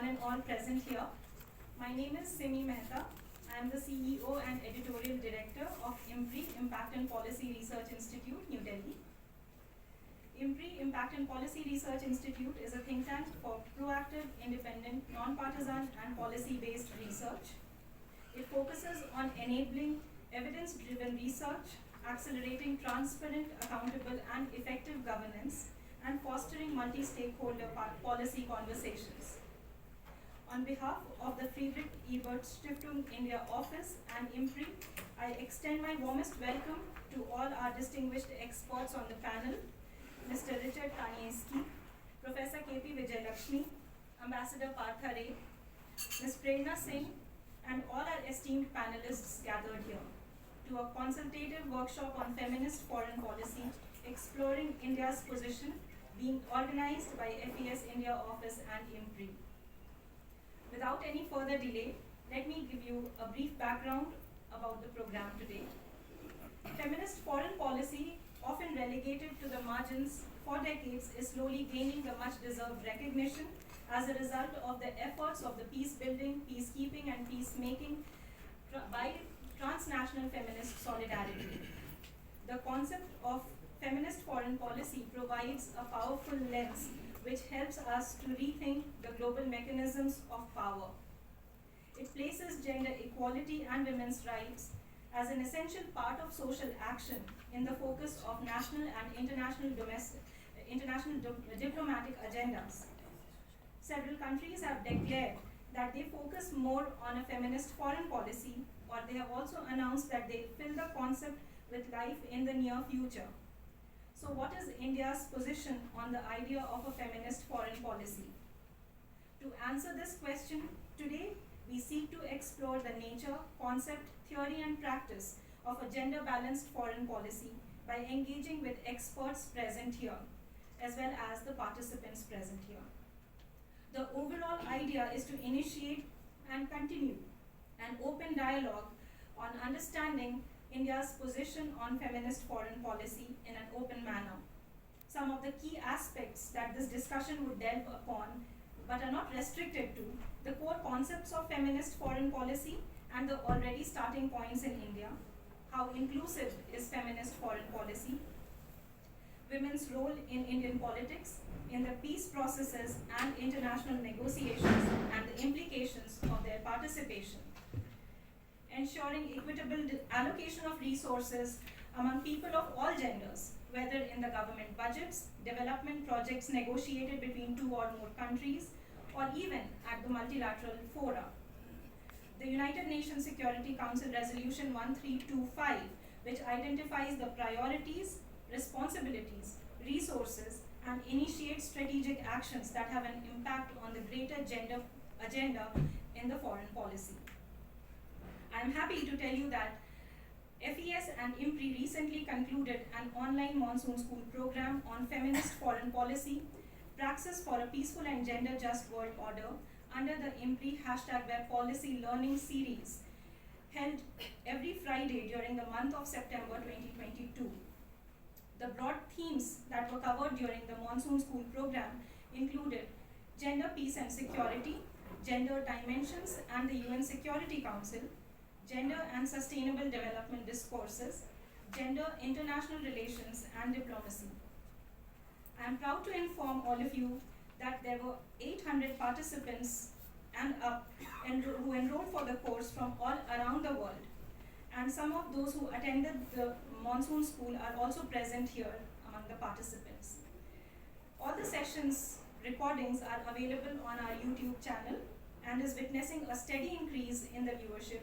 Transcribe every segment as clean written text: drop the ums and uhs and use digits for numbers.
one and all present here. My name is Simi Mehta. I am the CEO and Editorial Director of IMPRI, Impact and Policy Research Institute, New Delhi. IMPRI, Impact and Policy Research Institute is a think tank for proactive, independent, non-partisan and policy-based research. It focuses on enabling evidence-driven research, accelerating transparent, accountable and effective governance, and fostering multi-stakeholder policy conversations. On behalf of the Friedrich-Ebert-Stiftung India office and IMPRI, I extend my warmest welcome to all our distinguished experts on the panel, Mr. Richard Kaniewski, Professor K.P. Vijayalakshmi, Ambassador Partha, Ms. Prerna Singh, and all our esteemed panelists gathered here to a consultative workshop on feminist foreign policy, exploring India's position, being organized by FES India office and IMPRI. Without any further delay, let me give you a brief background about the program today. Feminist foreign policy, often relegated to the margins for decades, is slowly gaining the much-deserved recognition as a result of the efforts of the peace-building, peacekeeping, and peacemaking by transnational feminist solidarity. The concept of feminist foreign policy provides a powerful lens which helps us to rethink the global mechanisms of power. It places gender equality and women's rights as an essential part of social action in the focus of national and international diplomatic agendas. Several countries have declared that they focus more on a feminist foreign policy, or they have also announced that they fill the concept with life in the near future. So what is India's position on the idea of a feminist foreign policy? To answer this question, today we seek to explore the nature, concept, theory and practice of a gender-balanced foreign policy by engaging with experts present here, as well as the participants present here. The overall idea is to initiate and continue an open dialogue on understanding India's position on feminist foreign policy in an open manner. Some of the key aspects that this discussion would delve upon, but are not restricted to, the core concepts of feminist foreign policy and the already starting points in India, how inclusive is feminist foreign policy, women's role in Indian politics, in the peace processes and international negotiations and the implications of their participation, ensuring equitable allocation of resources among people of all genders, whether in the government budgets, development projects negotiated between two or more countries, or even at the multilateral fora. The United Nations Security Council Resolution 1325, which identifies the priorities, responsibilities, resources, and initiates strategic actions that have an impact on the greater gender agenda in the foreign policy. I am happy to tell you that FES and IMPRI recently concluded an online monsoon school program on feminist foreign policy, Praxis for a Peaceful and Gender-Just World Order, under the IMPRI #Web Policy Learning Series, held every Friday during the month of September 2022. The broad themes that were covered during the monsoon school program included gender, peace and security, gender dimensions and the UN Security Council, gender and sustainable development discourses, gender, international relations and diplomacy. I am proud to inform all of you that there were 800 participants and up who enrolled for the course from all around the world. And some of those who attended the monsoon school are also present here among the participants. All the sessions recordings are available on our YouTube channel and is witnessing a steady increase in the viewership,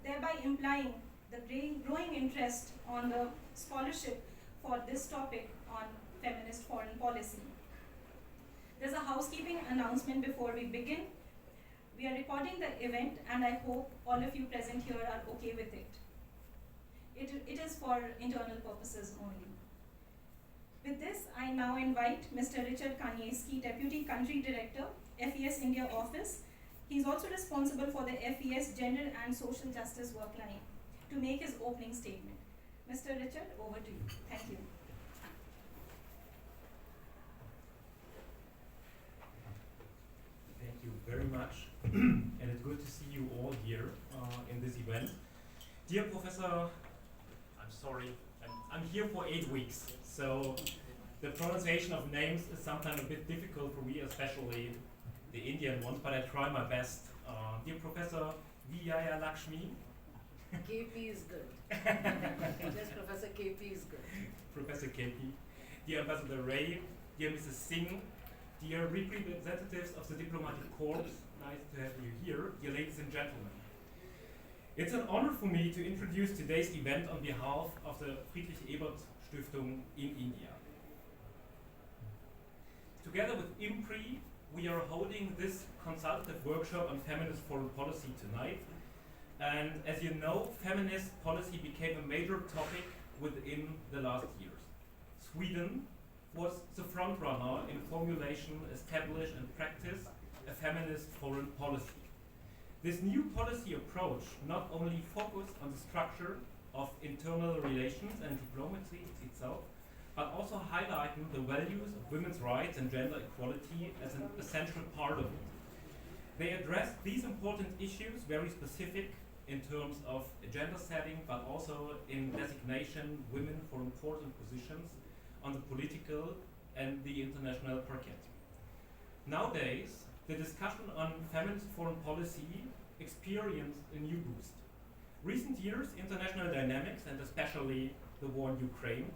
thereby implying the growing interest on the scholarship for this topic on feminist foreign policy. There's a housekeeping announcement before we begin. We are recording the event and I hope all of you present here are okay with it. It is for internal purposes only. With this, I now invite Mr. Richard Kaniewski, Deputy Country Director, FES India Office. He is also responsible for the FES Gender and Social Justice Workline, to make his opening statement. Mr. Richard, over to you. Thank you. Thank you very and it's good to see you all here in this event. Dear Professor, I'm sorry, I'm here for 8 weeks, so the pronunciation of names is sometimes a bit difficult for me, especially the Indian ones, but I try my best. Dear Professor Vijayalakshmi. KP is good. Just Professor KP is good. Professor KP. Dear Ambassador Ray, dear Mrs. Singh, dear representatives of the Diplomatic Corps, nice to have you here, dear ladies and gentlemen. It's an honor for me to introduce today's event on behalf of the Friedrich-Ebert-Stiftung in India. Together with IMPRI, we are holding this consultative workshop on feminist foreign policy tonight. And as you know, feminist policy became a major topic within the last years. Sweden was the front runner in formulation, establish and practice a feminist foreign policy. This new policy approach not only focused on the structure of internal relations and diplomacy itself, but also highlighting the values of women's rights and gender equality as an essential part of it. They addressed these important issues very specific in terms of agenda setting, but also in designation women for important positions on the political and the international parquet. Nowadays, the discussion on feminist foreign policy experienced a new boost. Recent years, international dynamics, and especially the war in Ukraine,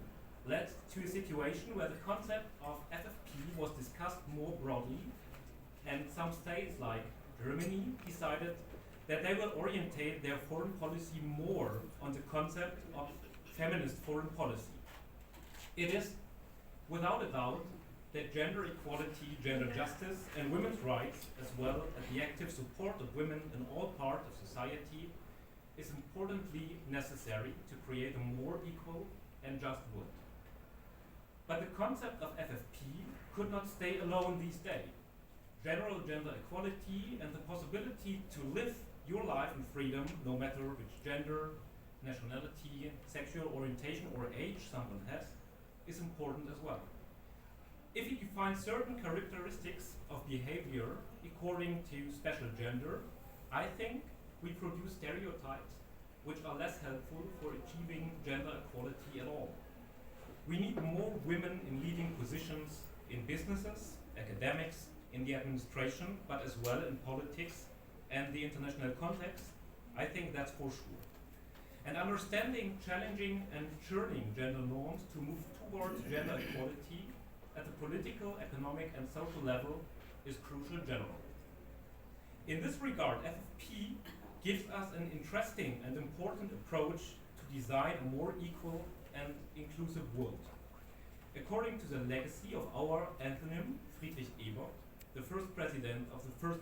led to a situation where the concept of FFP was discussed more broadly, and some states like Germany decided that they will orientate their foreign policy more on the concept of feminist foreign policy. It is, without a doubt, that gender equality, gender justice, and women's rights, as well as the active support of women in all parts of society, is importantly necessary to create a more equal and just world. But the concept of FFP could not stay alone these days. General gender equality and the possibility to live your life in freedom, no matter which gender, nationality, sexual orientation, or age someone has, is important as well. If you define certain characteristics of behavior according to special gender, I think we produce stereotypes which are less helpful for achieving gender equality at all. We need more women in leading positions in businesses, academics, in the administration, but as well in politics and the international context. I think that's for sure. And understanding, challenging, and churning gender norms to move towards gender equality at the political, economic, and social level is crucial generally. In this regard, FFP gives us an interesting and important approach to design a more equal and inclusive world. According to the legacy of our antonym, Friedrich-Ebert, the first president of the first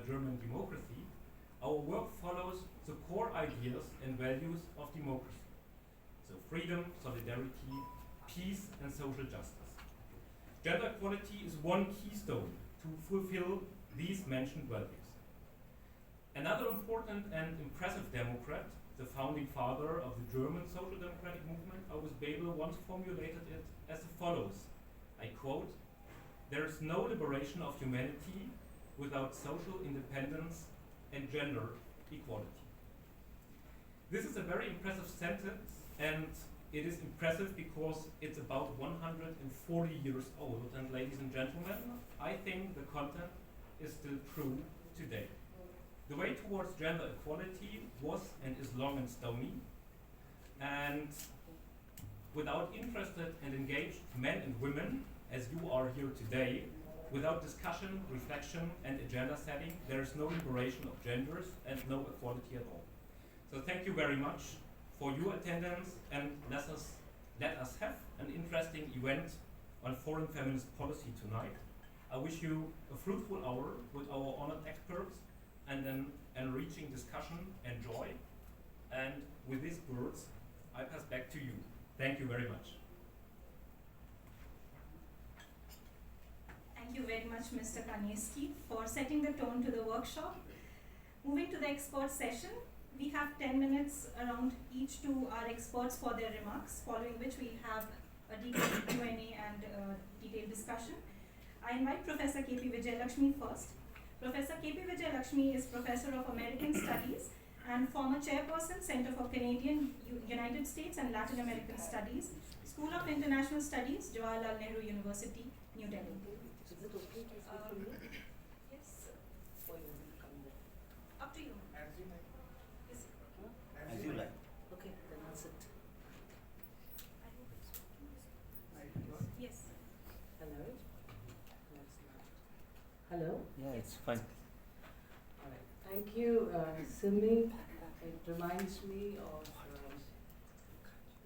German democracy, our work follows the core ideas and values of democracy. So freedom, solidarity, peace, and social justice. Gender equality is one keystone to fulfill these mentioned values. Another important and impressive Democrat, the founding father of the German social democratic movement, August Bebel, once formulated it as follows, I quote, "There is no liberation of humanity without social independence and gender equality." This is a very impressive sentence, and it is impressive because it's about 140 years old, and ladies and gentlemen, I think the content is still true today. The way towards gender equality was and is long and stony, and without interested and engaged men and women, as you are here today, without discussion, reflection, and agenda setting, there is no liberation of genders and no equality at all. So thank you very much for your attendance, and let us have an interesting event on foreign feminist policy tonight. I wish you a fruitful hour with our honored experts and an enriching discussion and joy. And with these words, I pass back to you. Thank you very much. Thank you very much, Mr. Kaniewski, for setting the tone to the workshop. Moving to the expert session, we have 10 minutes around each to our experts for their remarks, following which we have a detailed Q&A and detailed discussion. I invite Professor K.P. Vijayalakshmi first. Professor K.P. Vijayalakshmi is Professor of American Studies and former Chairperson, Center for Canadian, United States and Latin American Studies, School of International Studies, Jawaharlal Nehru University, New Delhi. Is it okay to speak to you? Yes, Or you want to come there? up to you. As you like. Yes. Huh? As you like. Okay, then I'll sit. Yes. Hello? No, it's not. Hello? Yeah, it's fine. All right. Thank you, Simi. It reminds me of,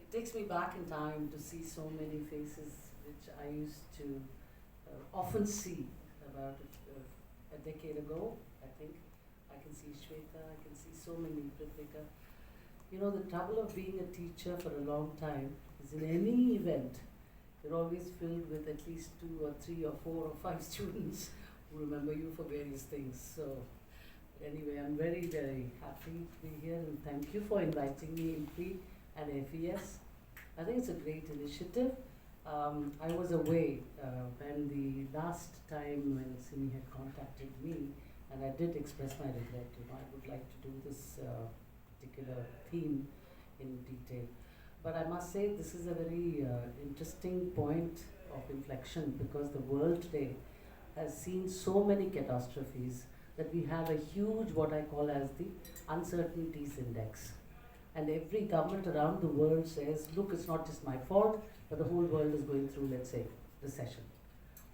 it takes me back in time to see so many faces which I used to often see about a decade ago, I think. I can see Shweta, I can see so many, Pritika. You know, the trouble of being a teacher for a long time is in any event, you're always filled with at least 2 or 3 or 4 or 5 students who remember you for various things. So anyway, I'm very, very happy to be here and thank you for inviting me, IMPRI and FES. I think it's a great initiative. I was away when the last time when Simi had contacted me, and I did express my regret, you know, I would like to do this particular theme in detail. But I must say this is a very interesting point of inflection because the world today has seen so many catastrophes that we have a huge, what I call as the uncertainties index. And every government around the world says, look, it's not just my fault, but the whole world is going through, let's say, recession,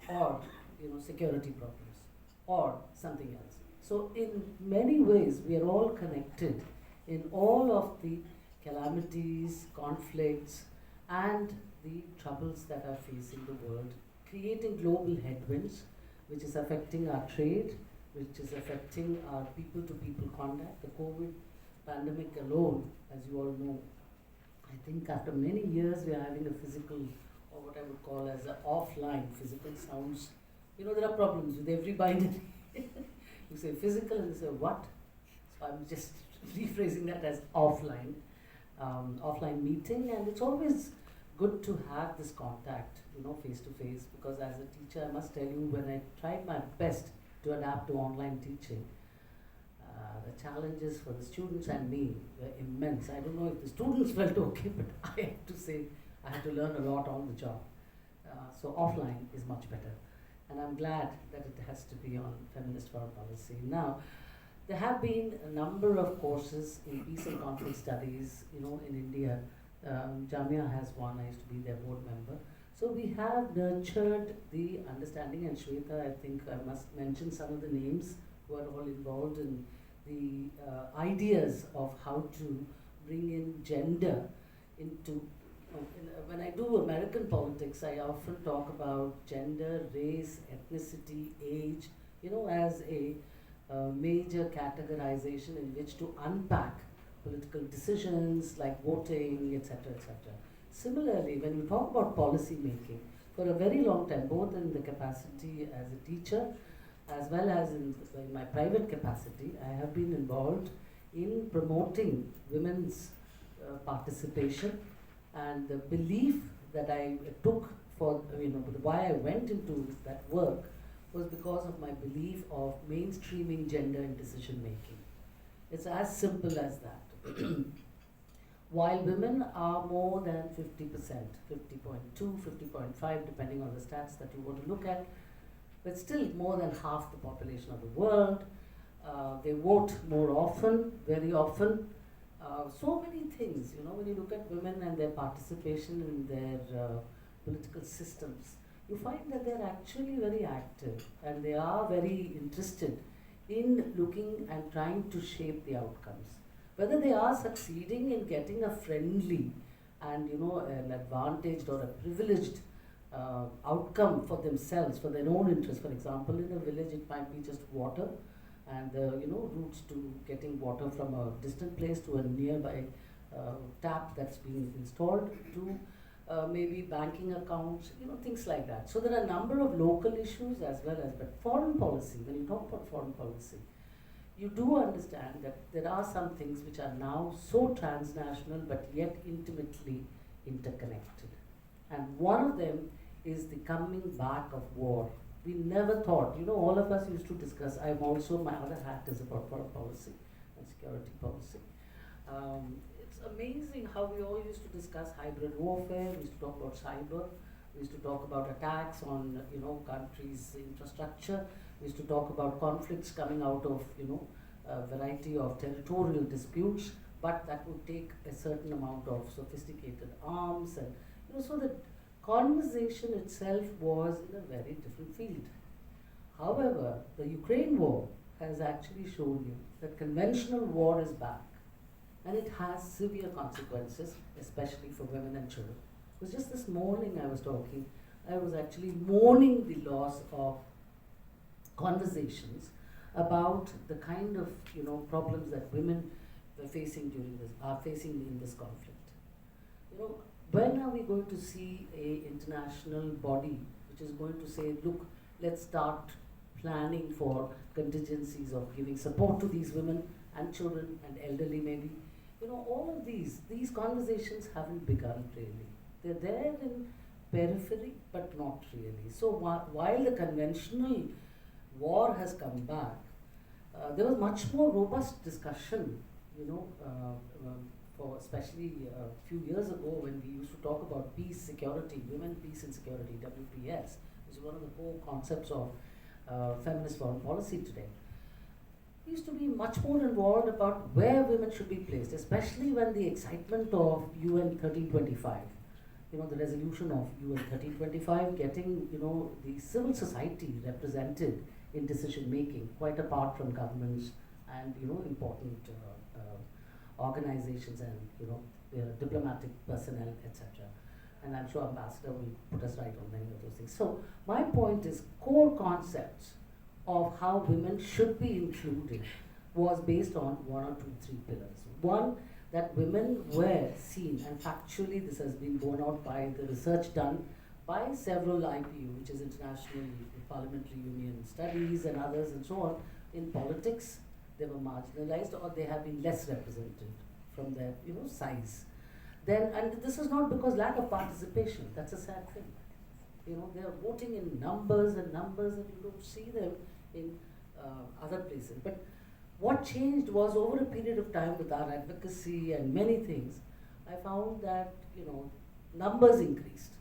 or, you know, security problems, or something else. So in many ways, we are all connected in all of the calamities, conflicts, and the troubles that are facing the world, creating global headwinds, which is affecting our trade, which is affecting our people-to-people contact. The COVID pandemic alone, as you all know, I think after many years we are having a physical, or what I would call as an offline. Physical sounds, you know, there are problems with every binary. You say physical and you say what? So I'm just rephrasing that as offline. Offline meeting, and it's always good to have this contact, you know, face to face, because as a teacher I must tell you, when I tried my best to adapt to online teaching, the challenges for the students and me were immense. I don't know if the students felt okay, but I have to say I had to learn a lot on the job. So offline is much better, and I'm glad that it has to be on Feminist Foreign Policy. Now, there have been a number of courses in peace and conflict studies, you know, in India. Jamia has one, I used to be their board member. So we have nurtured the understanding, and Shweta, I think I must mention some of the names who are all involved in the ideas of how to bring in gender into, when I do American politics, I often talk about gender, race, ethnicity, age, you know, as a major categorization in which to unpack political decisions like voting, etc., etc. Similarly, when you talk about policy making, for a very long time, both in the capacity as a teacher as well as in my private capacity, I have been involved in promoting women's participation, and the belief that I took for, you know, why I went into that work was because of my belief of mainstreaming gender in decision making. It's as simple as that. While women are more than 50%, 50.2, 50.5, depending on the stats that you want to look at, but still more than half the population of the world. They vote more often, very often. So many things, you know, when you look at women and their participation in their political systems, you find that they're actually very active and they are very interested in looking and trying to shape the outcomes. Whether they are succeeding in getting a friendly and, you know, an advantaged or a privileged outcome for themselves, for their own interest. For example, in a village it might be just water and you know, routes to getting water from a distant place to a nearby tap that's being installed, to maybe banking accounts, you know, things like that. So there are a number of local issues as well as, but foreign policy, when you talk about foreign policy, you do understand that there are some things which are now so transnational but yet intimately interconnected. And one of them is the coming back of war We never thought, all of us used to discuss. My other hat is about foreign policy and security policy. It's amazing how we all used to discuss hybrid warfare. We used to talk about cyber. We used to talk about attacks on, countries' infrastructure. We used to talk about conflicts coming out of, a variety of territorial disputes, but that would take a certain amount of sophisticated arms, and so the conversation itself was in a very different field. However, the Ukraine war has actually shown you that conventional war is back, and it has severe consequences, especially for women and children. It was just this morning I was actually mourning the loss of conversations about the kind of problems that women are facing in this conflict. When are we going to see a international body which is going to say, look, let's start planning for contingencies of giving support to these women and children and elderly maybe? All of these conversations haven't begun really. They're there in periphery, but not really. So while the conventional war has come back, there was much more robust discussion, for especially a few years ago when we used to talk about peace, security, women, peace and security, WPS, which is one of the core concepts of feminist foreign policy today. We used to be much more involved about where women should be placed, especially when the excitement of UN 1325, the resolution of UN 1325, getting, the civil society represented in decision making, quite apart from governments and, important organizations and, diplomatic personnel, etc. And I'm sure Ambassador will put us right on many of those things. So my point is, core concepts of how women should be included was based on one or two, three pillars. One, that women were seen, and factually this has been borne out by the research done by several IPU, which is International Parliamentary Union Studies and others and so on. In politics, they were marginalized or they have been less represented from their size. And this is not because lack of participation, that's a sad thing. They are voting in numbers and you don't see them in other places. But what changed was, over a period of time with our advocacy and many things, I found that, numbers increased.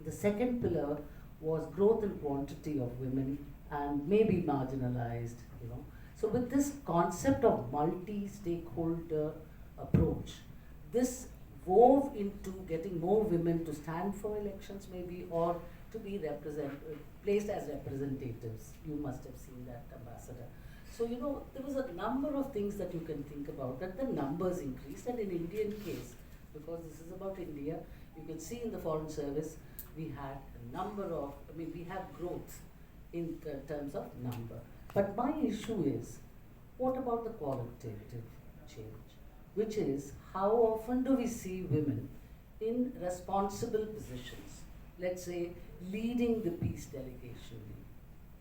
The second pillar was growth and quantity of women and maybe marginalized, So with this concept of multi-stakeholder approach, this wove into getting more women to stand for elections maybe, or to be placed as representatives. You must have seen that, Ambassador. So, there was a number of things that you can think about, that the numbers increased. And in Indian case, because this is about India, you can see in the Foreign Service, we had we have growth in terms of number. But my issue is, what about the qualitative change? Which is, how often do we see women in responsible positions? Let's say, leading the peace delegation,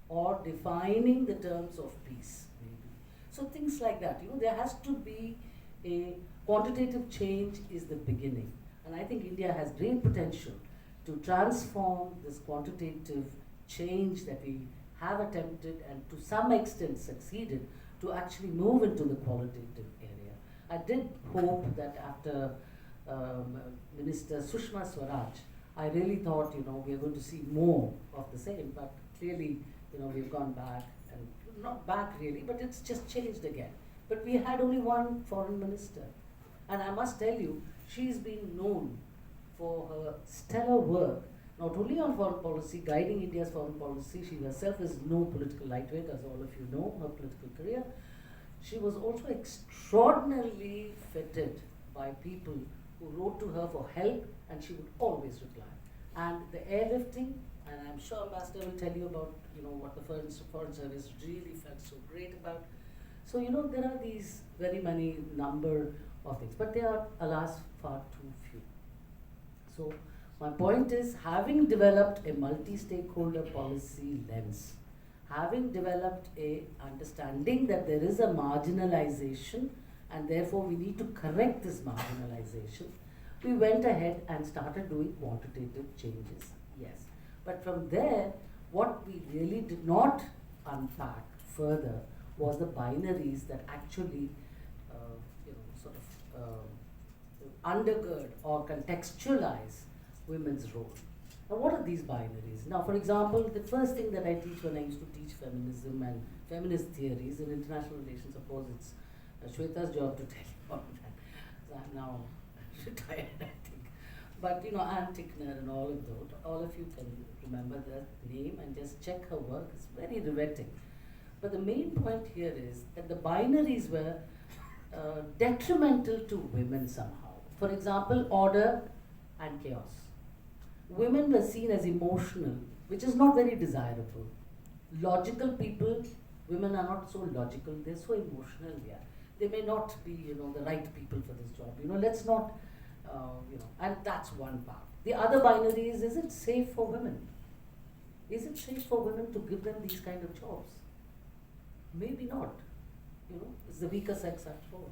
or defining the terms of peace, maybe. So things like that, there has to be a quantitative change is the beginning. And I think India has great potential to transform this quantitative change that we have attempted and to some extent succeeded to actually move into the qualitative area. I did hope that after Minister Sushma Swaraj, I really thought, we are going to see more of the same, but clearly, we've gone back, and not back really, but it's just changed again. But we had only one foreign minister, and I must tell you, she's been known for her stellar work, not only on foreign policy, guiding India's foreign policy. She herself is no political lightweight, as all of you know, her political career. She was also extraordinarily fitted by people who wrote to her for help, and she would always reply. And the airlifting, and I'm sure Ambassador will tell you about what the Foreign Service really felt so great about. So there are these very many number of things, but they are, alas, far too few. So my point is, having developed a multi-stakeholder policy lens, having developed a understanding that there is a marginalization and therefore we need to correct this marginalization, we went ahead and started doing quantitative changes, yes. But from there, What we really did not unpack further was the binaries that actually, sort of undergird or contextualize women's role. Now, what are these binaries? Now, for example, the first thing that I teach when I used to teach feminism and feminist theories in international relations, of course, it's Shweta's job to tell you all that. So I'm now retired, I think. But Anne Tickner and all of you can remember that name and just check her work. It's very riveting. But the main point here is that the binaries were detrimental to women somehow. For example, order and chaos. Women were seen as emotional, which is not very desirable. Logical people, women are not so logical, they're so emotional, yeah. They may not be, the right people for this job. Let's not, and that's one part. The other binary is it safe for women? Is it safe for women to give them these kind of jobs? Maybe not. It's the weaker sex after all.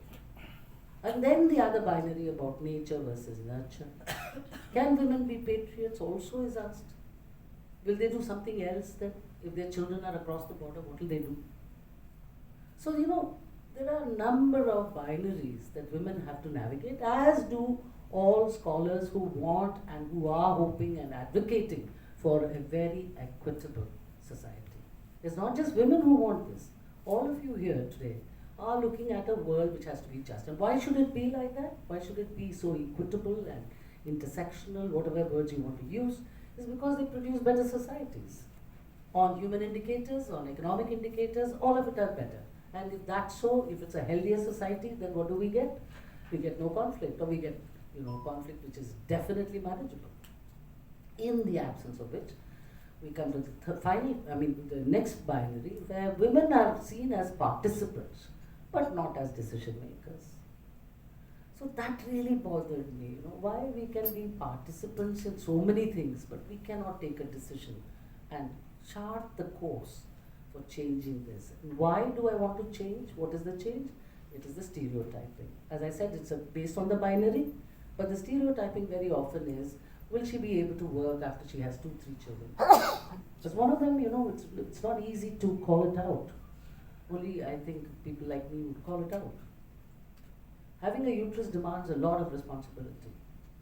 And then the other binary about nature versus nurture. Can women be patriots also is asked. Will they do something else then? If their children are across the border, what will they do? So, there are a number of binaries that women have to navigate, as do all scholars who want and who are hoping and advocating for a very equitable society. It's not just women who want this. All of you here today are looking at a world which has to be just. And why should it be like that? Why should it be so equitable and intersectional, whatever words you want to use? Is because they produce better societies. On human indicators, on economic indicators, all of it are better. And if that's so, if it's a healthier society, then what do we get? We get no conflict, or we get conflict which is definitely manageable. In the absence of which, we come to the next binary, where women are seen as participants, but not as decision makers. So that really bothered me, why we can be participants in so many things, but we cannot take a decision and chart the course for changing this. And why do I want to change? What is the change? It is the stereotyping. As I said, it's based on the binary, but the stereotyping very often is, will she be able to work after she has 2-3 children? Because one of them, it's not easy to call it out. Only I think people like me would call it out. Having a uterus demands a lot of responsibility.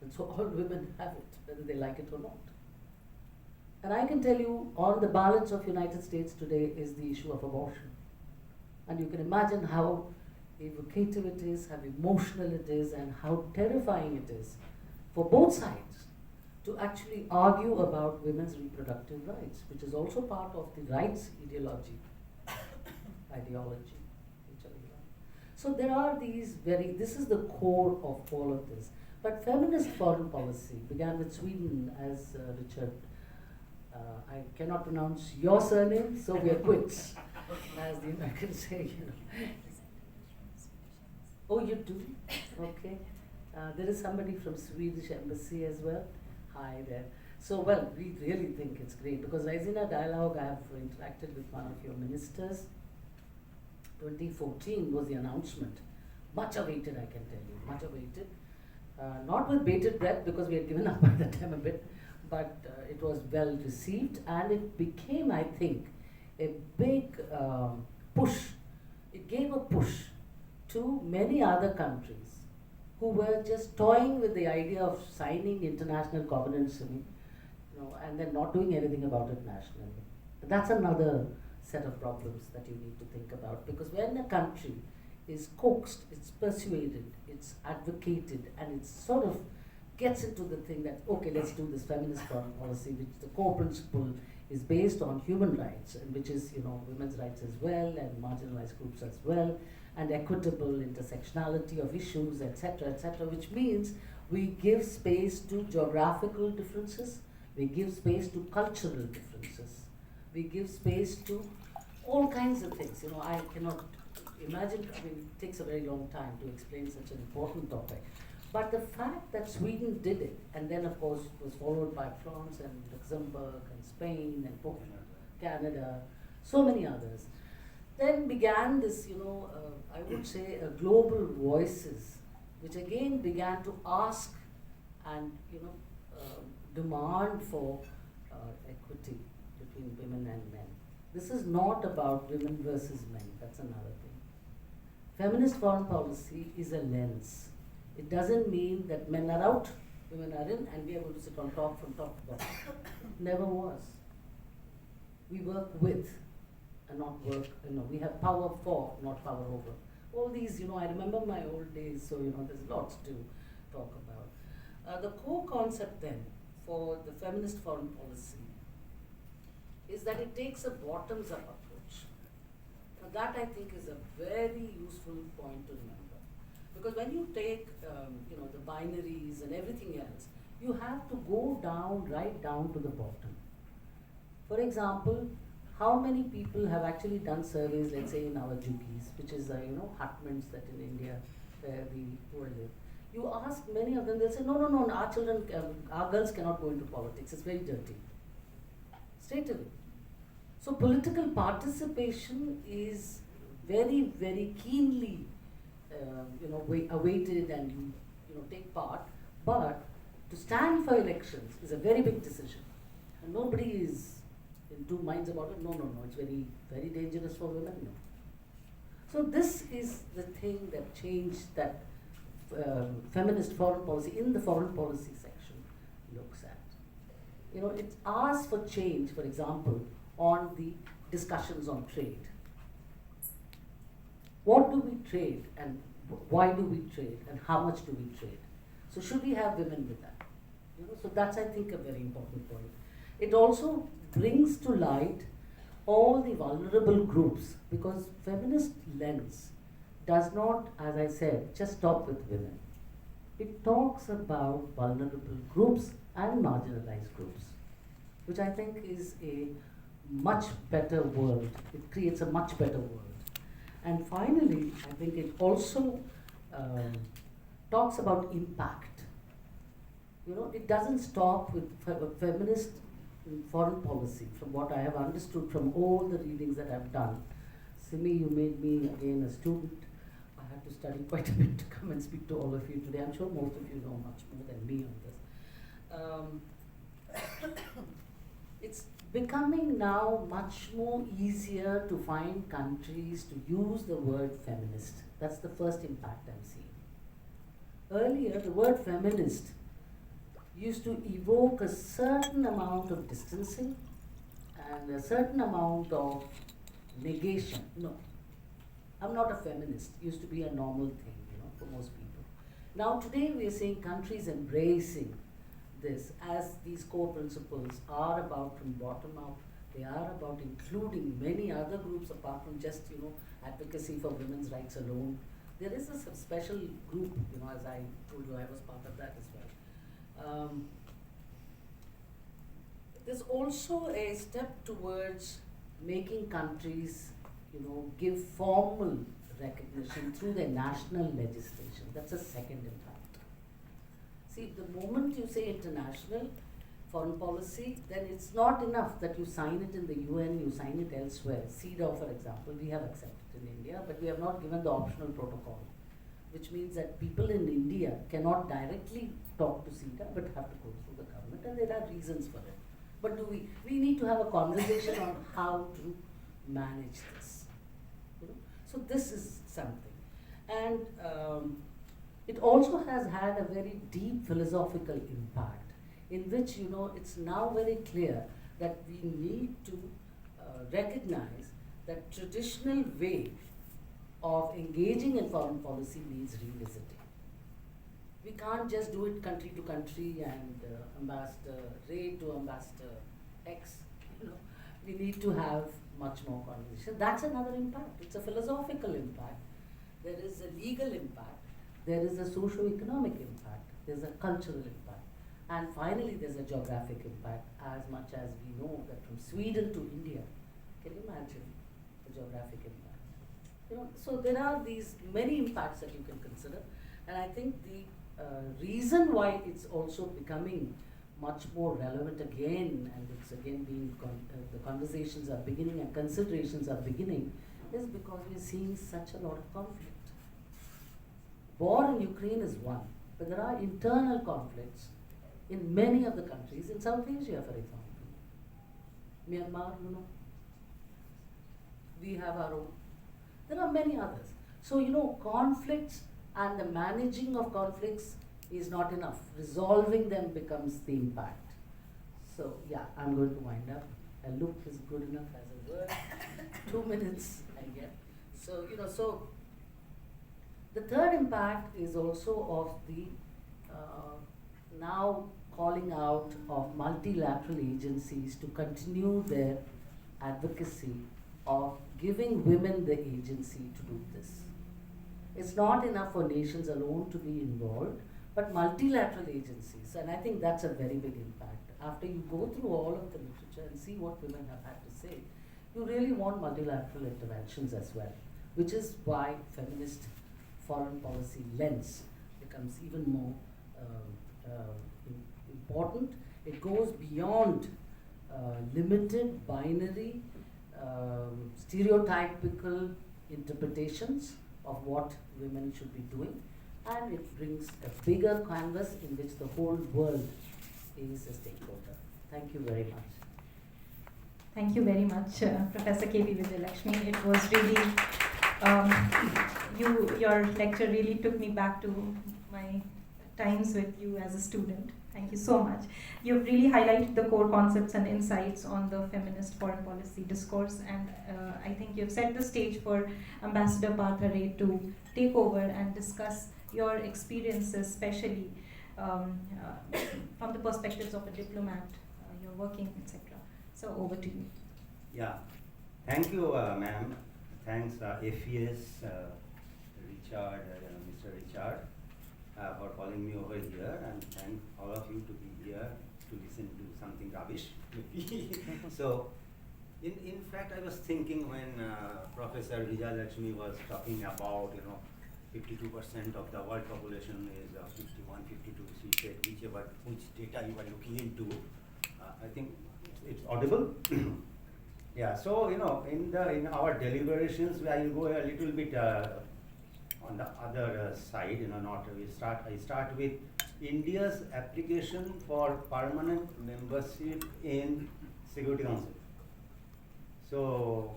And so all women have it, whether they like it or not. And I can tell you, on the balance of United States today is the issue of abortion. And you can imagine how evocative it is, how emotional it is, and how terrifying it is for both sides to actually argue about women's reproductive rights, which is also part of the rights ideology. So there are this is the core of all of this. But feminist foreign policy began with Sweden, as Richard, I cannot pronounce your surname, so we are quits, as the Americans say. Oh, you do? Okay. There is somebody from Swedish embassy as well. Hi there. So, well, we really think it's great, because in a dialogue I have interacted with one of your ministers. 2014 was the announcement. Much awaited, I can tell you, much awaited. Not with bated breath, because we had given up by the time a bit, but it was well received, and it became, I think, a big push. It gave a push to many other countries who were just toying with the idea of signing international covenants, and then not doing anything about it nationally. But that's another set of problems that you need to think about, because when a country is coaxed, it's persuaded, it's advocated, and it sort of gets into the thing that, okay, let's do this feminist foreign policy, which the core principle is based on human rights, and which is, women's rights as well, and marginalized groups as well, and equitable intersectionality of issues, etc., which means we give space to geographical differences, we give space to cultural differences, we give space to all kinds of things. I cannot imagine, it takes a very long time to explain such an important topic. But the fact that Sweden did it, and then of course it was followed by France and Luxembourg and Spain and Portugal, Canada, so many others, then began this, I would say, global voices, which again began to ask and, demand for equity between women and men. This is not about women versus men, that's another thing. Feminist foreign policy is a lens. It doesn't mean that men are out, women are in, and we are going to sit on top from top to bottom. Never was. We work with and not work, we have power for, not power over. All these, I remember my old days, so, there's lots to talk about. The core concept then for the feminist foreign policy is that it takes a bottoms-up approach. Now that I think is a very useful point to remember. Because when you take, the binaries and everything else, you have to go down, right down to the bottom. For example, how many people have actually done surveys, let's say in our jukis, which is, hutments that in India where the poor live. You ask many of them, they'll say, no, our children, our girls cannot go into politics, it's very dirty. Straight away. So political participation is very, very keenly, awaited and you take part. But to stand for elections is a very big decision, and nobody is in two minds about it. No, it's very, very dangerous for women. No. So this is the thing that changed that feminist foreign policy in the foreign policy section looks at. It asks for change, for example, on the discussions on trade. What do we trade and why do we trade and how much do we trade? So should we have women with that? So that's, I think, a very important point. It also brings to light all the vulnerable groups, because feminist lens does not, as I said, just stop with women. It talks about vulnerable groups and marginalized groups, which I think is a much better world. It creates a much better world. And finally, I think it also talks about impact. It doesn't stop with feminist foreign policy, from what I have understood from all the readings that I've done. Simi, you made me again a student. I had to study quite a bit to come and speak to all of you today. I'm sure most of you know much more than me on this. It's becoming now much more easier to find countries to use the word feminist. That's the first impact I'm seeing. Earlier, the word feminist used to evoke a certain amount of distancing and a certain amount of negation. No, I'm not a feminist. Used to be a normal thing, for most people. Now today we are seeing countries embracing this as these core principles are about from bottom up. They are about including many other groups apart from just, advocacy for women's rights alone. There is a special group, as I told you, I was part of that as well. There's also a step towards making countries, give formal recognition through their national legislation. That's a second impact. See, the moment you say international foreign policy, then it's not enough that you sign it in the UN, you sign it elsewhere. CEDAW, for example, we have accepted in India, but we have not given the optional protocol, which means that people in India cannot directly talk to CEDAW but have to go through the government, and there are reasons for it. But we need to have a conversation on how to manage this. So this is something. And it also has had a very deep philosophical impact, in which, it's now very clear that we need to recognize that traditional way of engaging in foreign policy needs revisiting. We can't just do it country to country and Ambassador Ray to Ambassador X. We need to have much more conversation. That's another impact. It's a philosophical impact. There is a legal impact. There is a socio-economic impact. There's a cultural impact. And finally, there's a geographic impact, as much as we know that from Sweden to India. Can you imagine the geographic impact? So there are these many impacts that you can consider. And I think the reason why it's also becoming much more relevant again, and it's again being, the conversations are beginning and considerations are beginning, is because we're seeing such a lot of conflict. War in Ukraine is one, but there are internal conflicts in many of the countries in South Asia, for example. Myanmar, you know. We have our own. There are many others. So, you know, conflicts and the managing of conflicts is not enough. Resolving them becomes the impact. So, yeah, I'm going to wind up. A look is good enough as a word. 2 minutes, I get. So, you know, so the third impact is also of the now calling out of multilateral agencies to continue their advocacy of giving women the agency to do this. It's not enough for nations alone to be involved, but multilateral agencies, and I think that's a very big impact. After you go through all of the literature and see what women have had to say, you really want multilateral interventions as well, which is why feminist foreign policy lens becomes even more important. It goes beyond limited, binary, stereotypical interpretations of what women should be doing, and it brings a bigger canvas in which the whole world is a stakeholder. Thank you very much. Thank you very much, Professor K.B. Vijayalakshmi. It was really, your lecture really took me back to my times with you as a student. Thank you so much. You've really highlighted the core concepts and insights on the feminist foreign policy discourse, and I think you've set the stage for Ambassador Partha to take over and discuss your experiences, especially from the perspectives of a diplomat, your working, etc. So over to you. Yeah, thank you, ma'am. Thanks, FES, Richard, Mr. Richard, for calling me over here, and thank all of you to be here to listen to something rubbish. So, in fact, I was thinking when Professor Vijayalakshmi was talking about, 52% of the world population is 51, 52. She said which data you are looking into. I think it's audible. Yeah. So in our deliberations, I will go a little bit on the other side. I start with India's application for permanent membership in Security Council. So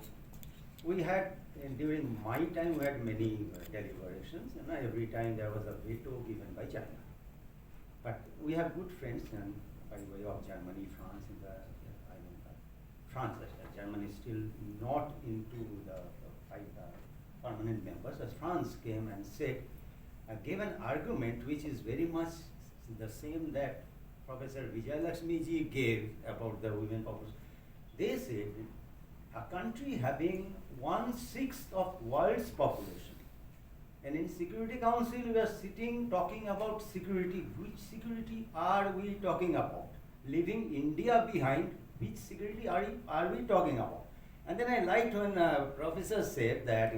we had, during my time, we had many deliberations, and every time there was a veto given by China. But we have good friends, and by way of Germany, France, France, Germany is still not into the permanent members. As France came and said, gave an argument which is very much the same that Professor Vijayalakshmi ji gave about the women population. They said, a country having 1/6 of world's population, and in Security Council we are sitting talking about security. Which security are we talking about? Leaving India behind, which security are we talking about? And then I liked when professor said that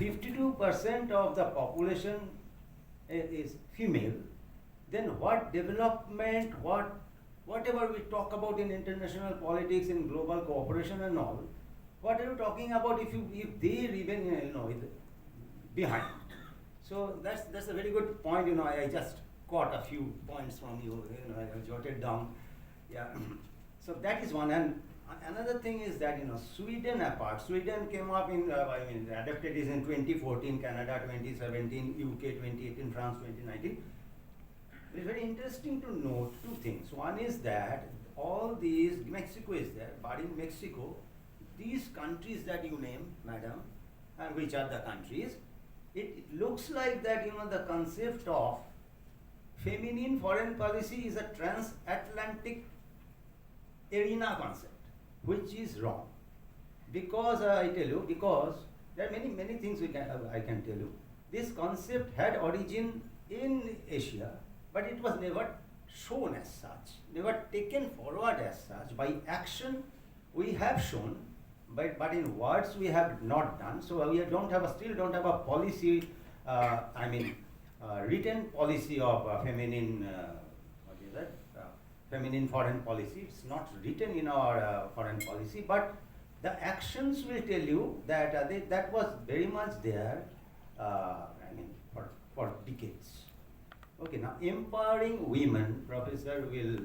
52% of the population is female. Then what development, whatever we talk about in international politics, in global cooperation and all, what are you talking about if they're even behind? So that's a very good point. I just caught a few points from you. I jotted down. Yeah. So that is one. And another thing is that Sweden apart. Sweden came up adopted is in 2014, Canada 2017, UK 2018, France 2019. It's very interesting to note two things. One is that all these, Mexico is there, but in Mexico, these countries that you name, madam, and which are the countries, it looks like that the concept of feminine foreign policy is a transatlantic arena concept, which is wrong. Because I tell you, because there are many things I can tell you. This concept had origin in Asia, but it was never shown as such, never taken forward as such. By action, we have shown, but in words we have not done. So we still don't have a policy. Written policy of feminine. Feminine foreign policy. It's not written in our foreign policy, but the actions will tell you that that was very much there. For decades. Okay, now empowering women, Professor will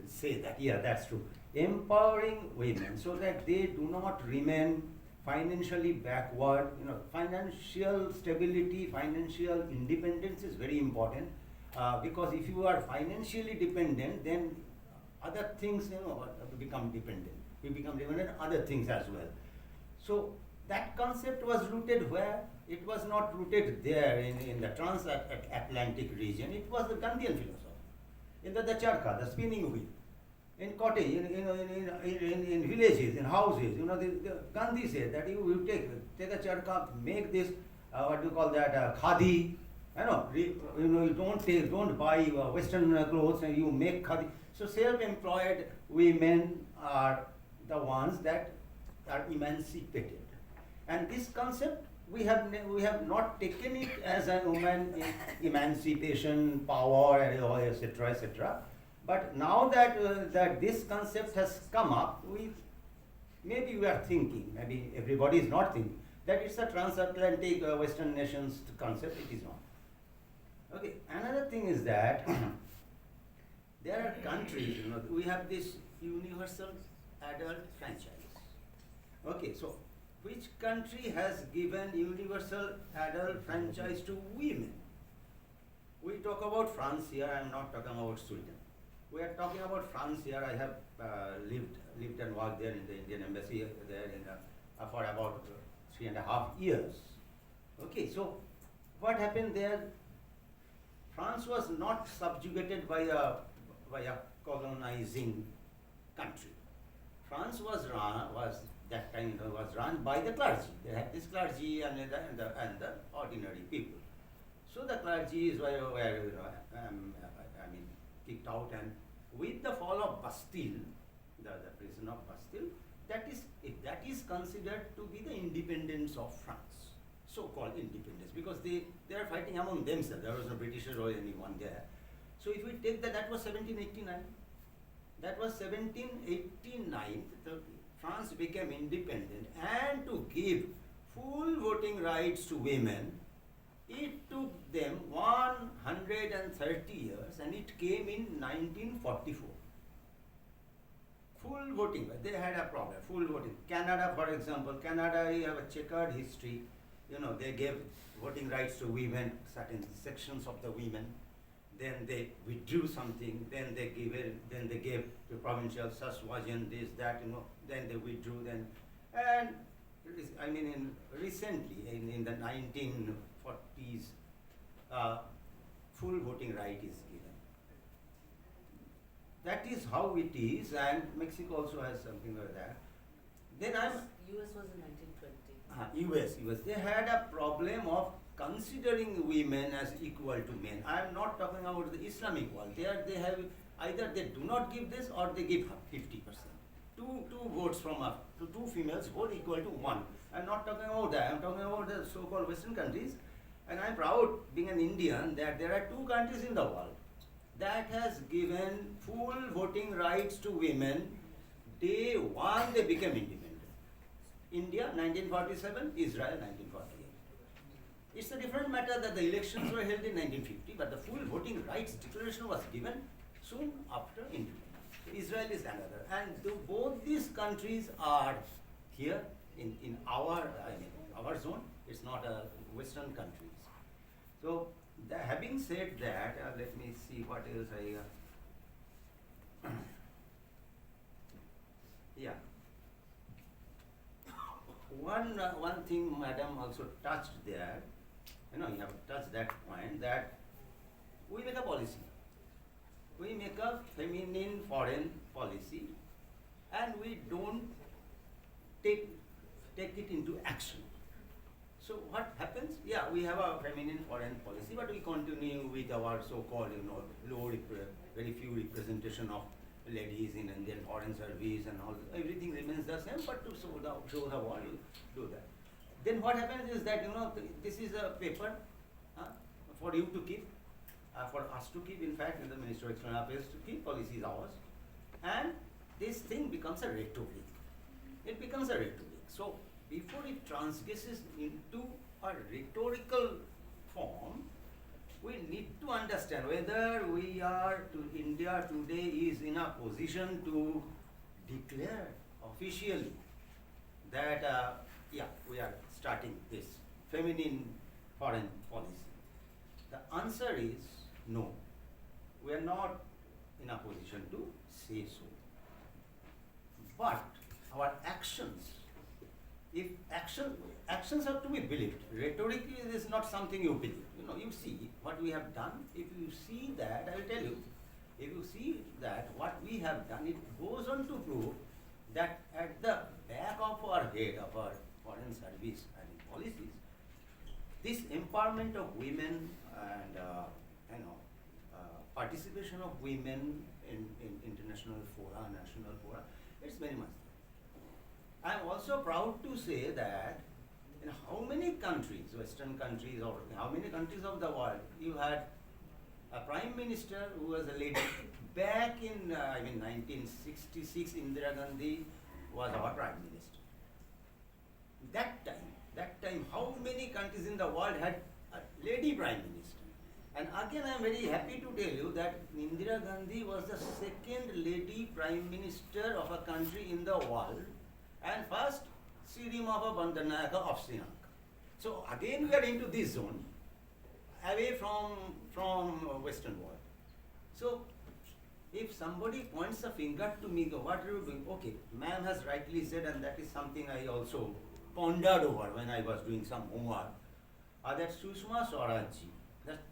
say that, yeah, that's true. empowering women so that they do not remain financially backward. Financial stability, financial independence is very important, because if you are financially dependent, then other things, become dependent. You become dependent on other things as well. So that concept was rooted where? It was not rooted there in the transatlantic region. It was the Gandhian philosophy. In the charkha, the spinning wheel, in cottage, in villages, in houses, the Gandhi said that you take a charkha, make this, what do you call that, khadi, you don't buy Western clothes, and you make khadi. So self-employed women are the ones that are emancipated. And this concept, we have not taken it as a woman emancipation, power, etc., etc. But now that this concept has come up, maybe we are thinking, maybe everybody is not thinking, that it's a transatlantic Western nations concept. It is not. Okay. Another thing is that there are countries, we have this universal adult franchise. Okay, so which country has given universal adult franchise to women? We talk about France here. I am not talking about Sweden. We are talking about France here. I have lived and worked there in the Indian embassy there for about 3.5 years. Okay, so what happened there? France was not subjugated by a colonizing country. France was that time was run by the clergy. They had this clergy and the ordinary people. So the clergy were kicked out, and with the fall of Bastille, the prison of Bastille, that is considered to be the independence of France, so-called independence, because they are fighting among themselves. There was no Britishers or anyone there. So if we take that was 1789. That was 1789. France became independent, and to give full voting rights to women, it took them 130 years, and it came in 1944. Full voting, they had a problem, full voting. Canada, for example, Canada, you have a checkered history. They gave voting rights to women, certain sections of the women. Then they withdrew something, then they gave to provincial suffragan, this, that, then they withdrew, and recently, in the 1940s, full voting right is given. That is how it is, and Mexico also has something like that. Then US was in 1920. US, they had a problem of considering women as equal to men. I am not talking about the Islamic world. They have either they do not give this or they give 50%. Two votes from two females vote equal to one. I am not talking about that. I am talking about the so-called Western countries. And I am proud, being an Indian, that there are 2 countries in the world that has given full voting rights to women. Day one they became independent. India 1947, Israel 1948. It's a different matter that the elections were held in 1950, but the full voting rights declaration was given soon after independence. So Israel is another. And both these countries are here in our zone. It's not a Western countries. So having said that, let me see what else yeah. One thing Madam also touched there, you have touched that point, that we make a policy. We make a feminine foreign policy, and we don't take it into action. So what happens? Yeah, we have a feminine foreign policy, but we continue with our so-called, very few representation of ladies in Indian foreign service and all. Everything remains the same, but to show the world, do that. Then what happens is that, this is a paper for you to keep, for us to keep. In fact, the Minister of External Affairs to keep, policy is ours. And this thing becomes a rhetoric. It becomes a rhetoric. So before it transgresses into a rhetorical form, we need to understand whether India today is in a position to declared officially that, we are starting this feminine foreign policy? The answer is no. We are not in a position to say so. But our actions, if actions are to be believed, rhetorically it is not something you believe. You see what we have done. If you see that, I will tell you, if you see that what we have done, it goes on to prove that at the back of our head, of our foreign service and policies, this empowerment of women and participation of women in international fora, national fora, it's very much there. I am also proud to say that in how many countries, Western countries, or how many countries of the world, you had a prime minister who was a lady. Back in 1966, Indira Gandhi was our prime minister. That time, how many countries in the world had a lady prime minister? And again, I am very happy to tell you that Indira Gandhi was the second lady prime minister of a country in the world, and first Sirimava Bandaranaike of Sri Lanka. So again, we are into this zone, away from Western world. So if somebody points a finger to me, what are you doing? Okay, ma'am has rightly said, and that is something I also pondered over when I was doing some homework, that Sushma Swaraj ji, that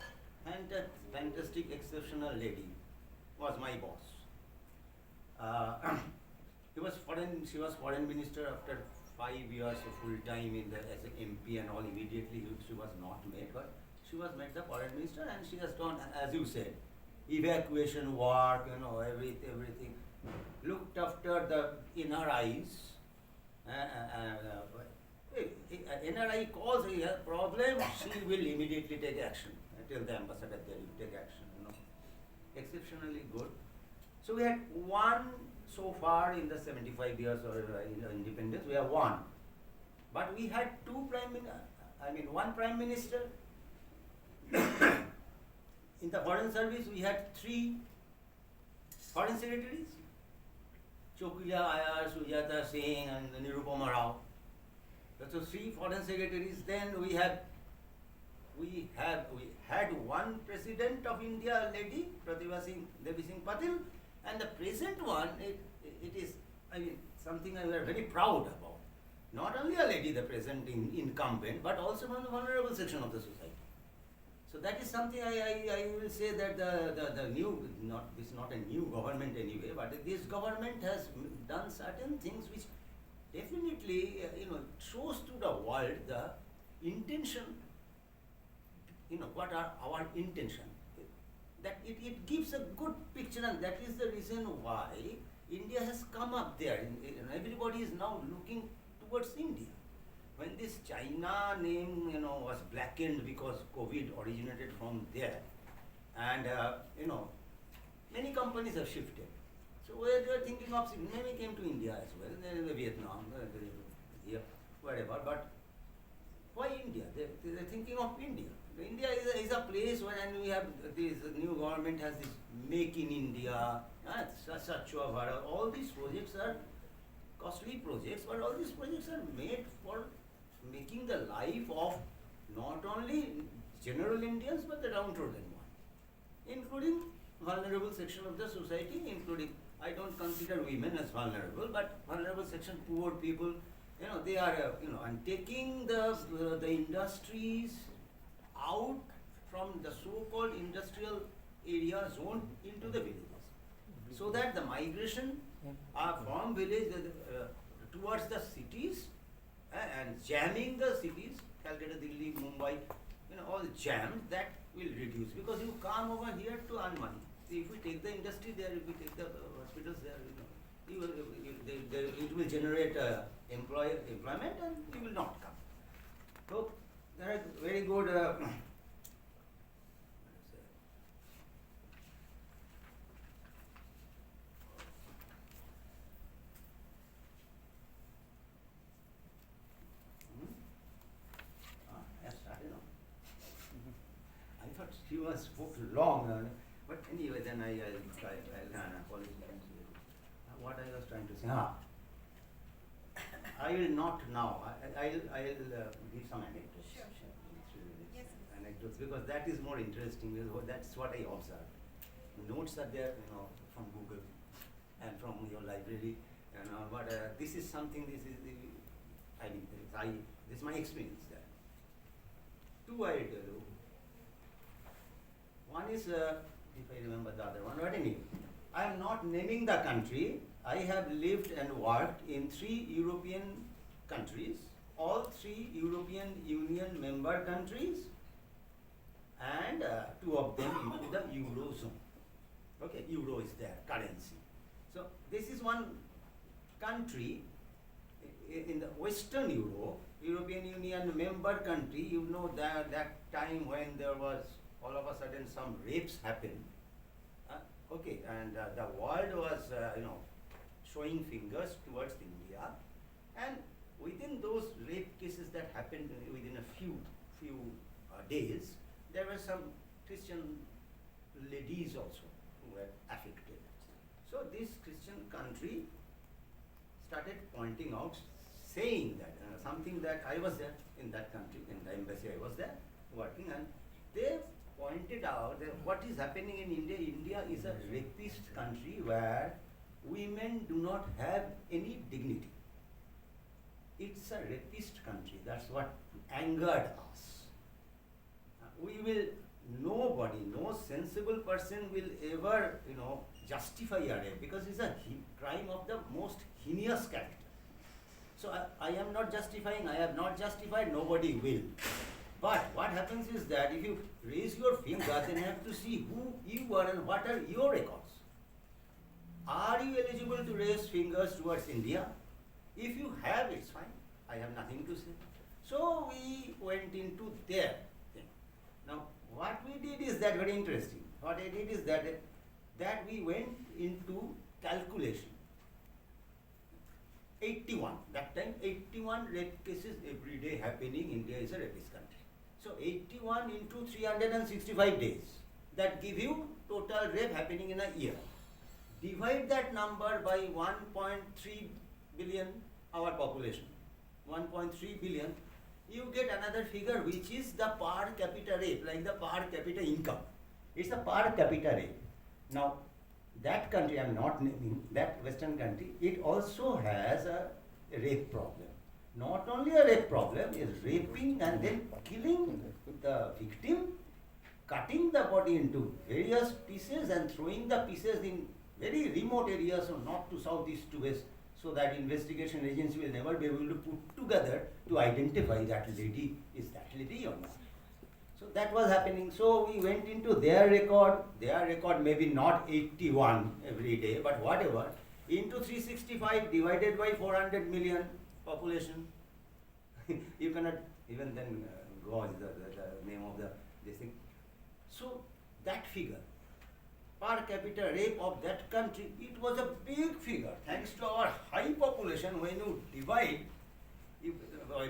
fantastic, exceptional lady, was my boss. She was foreign minister after 5 years of full time as an MP and all. Immediately she was not made, but she was made the foreign minister, and she has done, as you said, evacuation work, everything, looked after the NRIs. NRI calls, he has problem, she will immediately take action. Tell the ambassador there, you take action. Exceptionally good. So we had one so far in the 75 years of independence. We have one, but we had one prime minister. In the foreign service, we had 3 foreign secretaries: Chokila Ayar, Sujata Singh, and Nirupama Rao. So 3 foreign secretaries. Then we had one president of India, lady Pratibha Singh Devi Singh Patil, and the present one, it is something we are very proud about. Not only a lady, the present incumbent, but also from the vulnerable section of the society. So that is something I will say that the new, this is not a new government anyway, but this government has done certain things which definitely shows to the world the intention. What are our intention? That it gives a good picture, and that is the reason why India has come up there. Everybody is now looking towards India. When this China name, was blackened because COVID originated from there, and many companies have shifted. So they are thinking of, many came to India as well, Vietnam, here, wherever. But why India? They are thinking of India. India is a place where, and we have this new government has this Make in India, Sachwa Bharat. All these projects are costly projects, but all these projects are made for making the life of not only general Indians but the downtrodden one, including vulnerable section of the society, including, I don't consider women as vulnerable, but vulnerable section, poor people, they are, and taking the industries out from the so-called industrial area zone into the villages, so that the migration from village towards the cities and jamming the cities, Calcutta, Delhi, Mumbai, all jammed, that will reduce, because you come over here to earn money. See, if we take the industry there, if we take the hospitals there, it will generate employment, and you will not come. So there are very good I thought she was spoke long, but anyway, then I'll apologize. what I was trying to say. I will not now. I'll give some anecdotes. Sure. Yes. Anecdotes, because that is more interesting. That's what I observed. Notes are there, from Google and from your library, but this is something. This is my experience there. Two I will tell you. One is, if I remember the other one, but anyway, I am not naming the country. I have lived and worked in 3 European countries, all 3 European Union member countries, and 2 of them into the Eurozone. Okay, Euro is their currency. So this is one country in the Western Europe, European Union member country. That time when there was all of a sudden some rapes happened. Okay, and the world was showing fingers towards India, and within those rape cases that happened within a few days, there were some Christian ladies also who were affected. So this Christian country started pointing out, saying that something that I was there in that country, in the embassy I was there working, and they pointed out that what is happening in India. India is a rapist country where women do not have any dignity. It's a rapist country. That's what angered us. Nobody, no sensible person will ever, justify a rape, because it's a crime of the most heinous character. So I am not justifying, I have not justified, nobody will. But what happens is that if you raise your finger, then you have to see who you are and what are your records. Are you eligible to raise fingers towards India? If you have, it's fine. I have nothing to say. So we went into their thing. Now, what we did is that very interesting. What I did is that we went into calculation. 81, that time 81 rape cases every day happening. India is a rapist country. So 81 into 365 days, that give you total rape happening in a year. Divide that number by 1.3 billion, our population, 1.3 billion, you get another figure which is the per capita rape, like the per capita income. It's a per capita rape. Now, that country, I am not naming, that Western country, it also has a rape problem. Not only a rape problem, is raping and then killing the victim, cutting the body into various pieces and throwing the pieces in very remote areas, so north to south, east to west, so that investigation agency will never be able to put together to identify that lady, is that lady or not. So that was happening. So we went into their record maybe not 81 every day, but whatever, into 365 divided by 400 million population. You cannot even then gauge the name of this thing. So that figure, per capita rape of that country, it was a big figure. Thanks to our high population, when you divide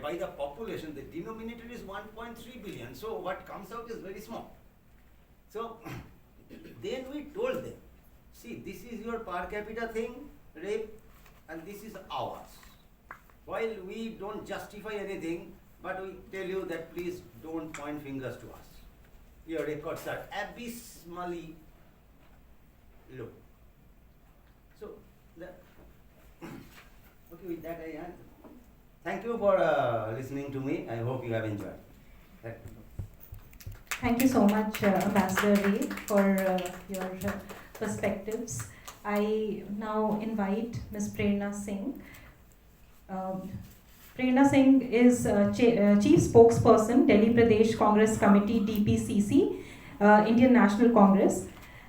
by the population, the denominator is 1.3 billion. So what comes out is very small. So then we told them, see, this is your per capita thing, rape, and this is ours. While we don't justify anything, but we tell you that please don't point fingers to us. Your records are abysmally low. So, okay, with that I end. Thank you for listening to me. I hope you have enjoyed. Thank you so much, Ambassador Ray, for your perspectives. I now invite Ms. Prerna Singh. Prerna Singh is Chief Spokesperson, Delhi Pradesh Congress Committee, DPCC, Indian National Congress.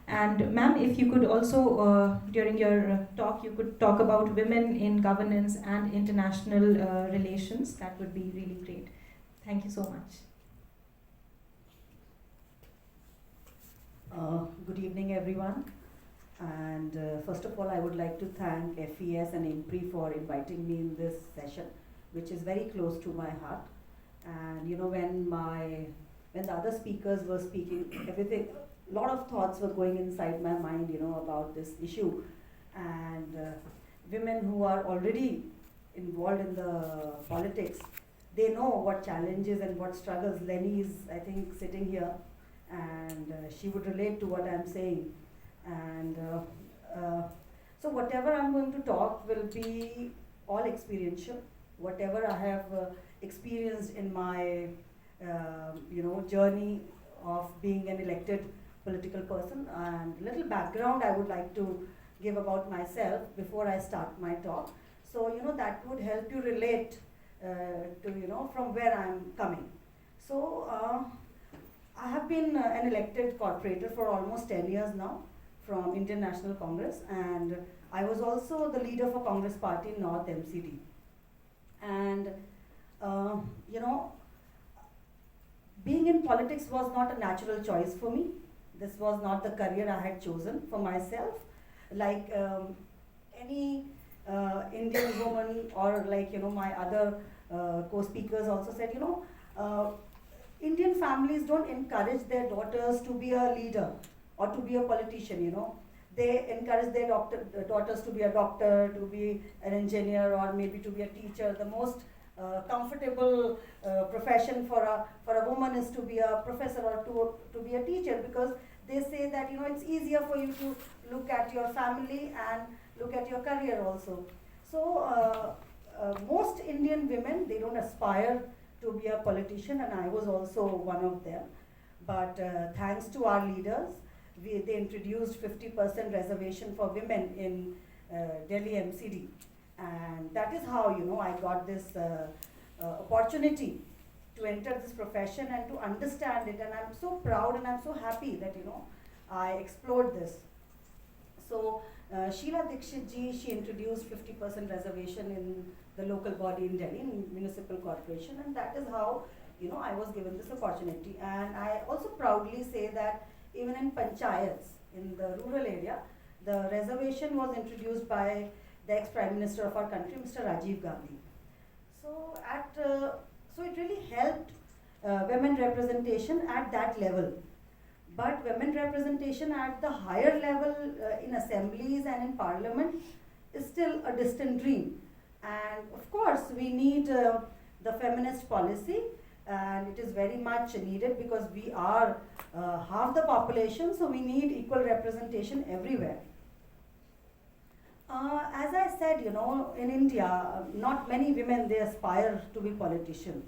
And ma'am, if you could also, during your talk, you could talk about women in governance and international relations, that would be really great. Thank you so much. Good evening, everyone. And first of all, I would like to thank FES and IMPRI for inviting me in this session, which is very close to my heart. And when the other speakers were speaking, a lot of thoughts were going inside my mind, about this issue. and women who are already involved in the politics, they know what challenges and what struggles. Lenny is, I think, sitting here, and she would relate to what I'm saying. And so whatever I'm going to talk will be all experiential. Whatever I have experienced in my journey of being an elected political person, and little background I would like to give about myself before I start my talk. So that would help you relate to from where I'm coming. So I have been an elected corporator for almost 10 years now from Indian National Congress, and I was also the leader for Congress Party in North MCD. And being in politics was not a natural choice for me. This was not the career I had chosen for myself. Like any Indian woman, or like my other co-speakers also said, Indian families don't encourage their daughters to be a leader or to be a politician. They encourage their daughters to be a doctor, to be an engineer, or maybe to be a teacher. The most comfortable profession for a woman is to be a professor or to be a teacher, because they say that it's easier for you to look at your family and look at your career also. So most Indian women, they don't aspire to be a politician, and I was also one of them. But thanks to our leaders, they introduced 50% reservation for women in Delhi MCD. And that is how I got this opportunity to enter this profession and to understand it. And I'm so proud and I'm so happy that I explored this. So Sheila Dikshit ji, she introduced 50% reservation in the local body in Delhi, in municipal corporation, and that is how I was given this opportunity. And I also proudly say that even in panchayats, in the rural area, the reservation was introduced by the ex-Prime Minister of our country, Mr. Rajiv Gandhi. So so it really helped women representation at that level. But women representation at the higher level in assemblies and in parliament is still a distant dream. And of course, we need the feminist policy, and it is very much needed because we are half the population, so we need equal representation everywhere. As I said, in India, not many women, they aspire to be politicians.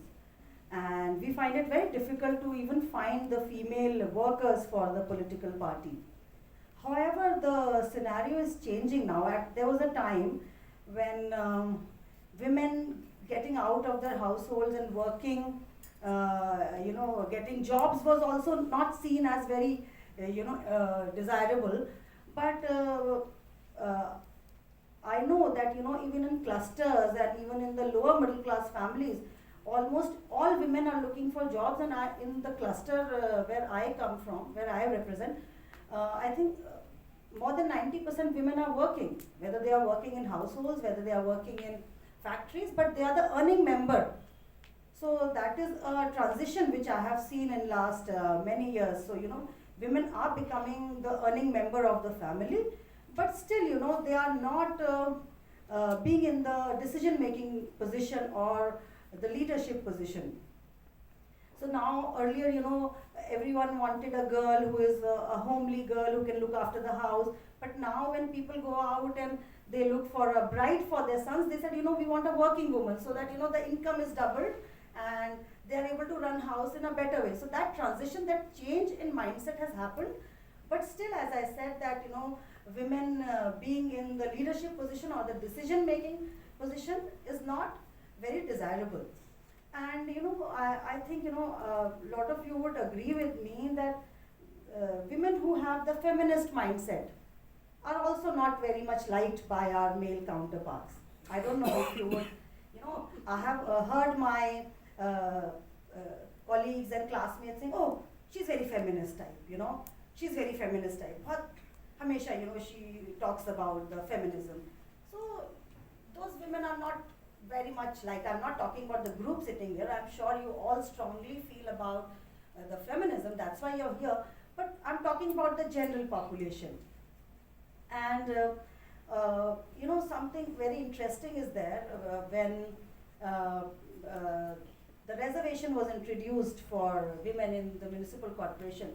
And we find it very difficult to even find the female workers for the political party. However, the scenario is changing now. There was a time when women getting out of their households and working, getting jobs was also not seen as very, desirable. But I know that, even in clusters and even in the lower middle class families, almost all women are looking for jobs. And in the cluster where I come from, where I represent, I think more than 90% women are working, whether they are working in households, whether they are working in factories, but they are the earning member. So that is a transition which I have seen in last many years. So, women are becoming the earning member of the family, but still, they are not being in the decision-making position or the leadership position. So now, earlier, everyone wanted a girl who is a homely girl who can look after the house. But now when people go out and they look for a bride for their sons, they said, we want a working woman so that, the income is doubled and they are able to run house in a better way. So that transition, that change in mindset has happened. But still, as I said, that, women being in the leadership position or the decision-making position is not very desirable. And, I think, a lot of you would agree with me that women who have the feminist mindset are also not very much liked by our male counterparts. I don't know if you would, I have heard my colleagues and classmates saying, oh, she's very feminist type, she's very feminist type. But Hamesha, she talks about the feminism. So those women are not very much like, I'm not talking about the group sitting here, I'm sure you all strongly feel about the feminism, that's why you're here, but I'm talking about the general population. And something very interesting is there when the reservation was introduced for women in the municipal corporation.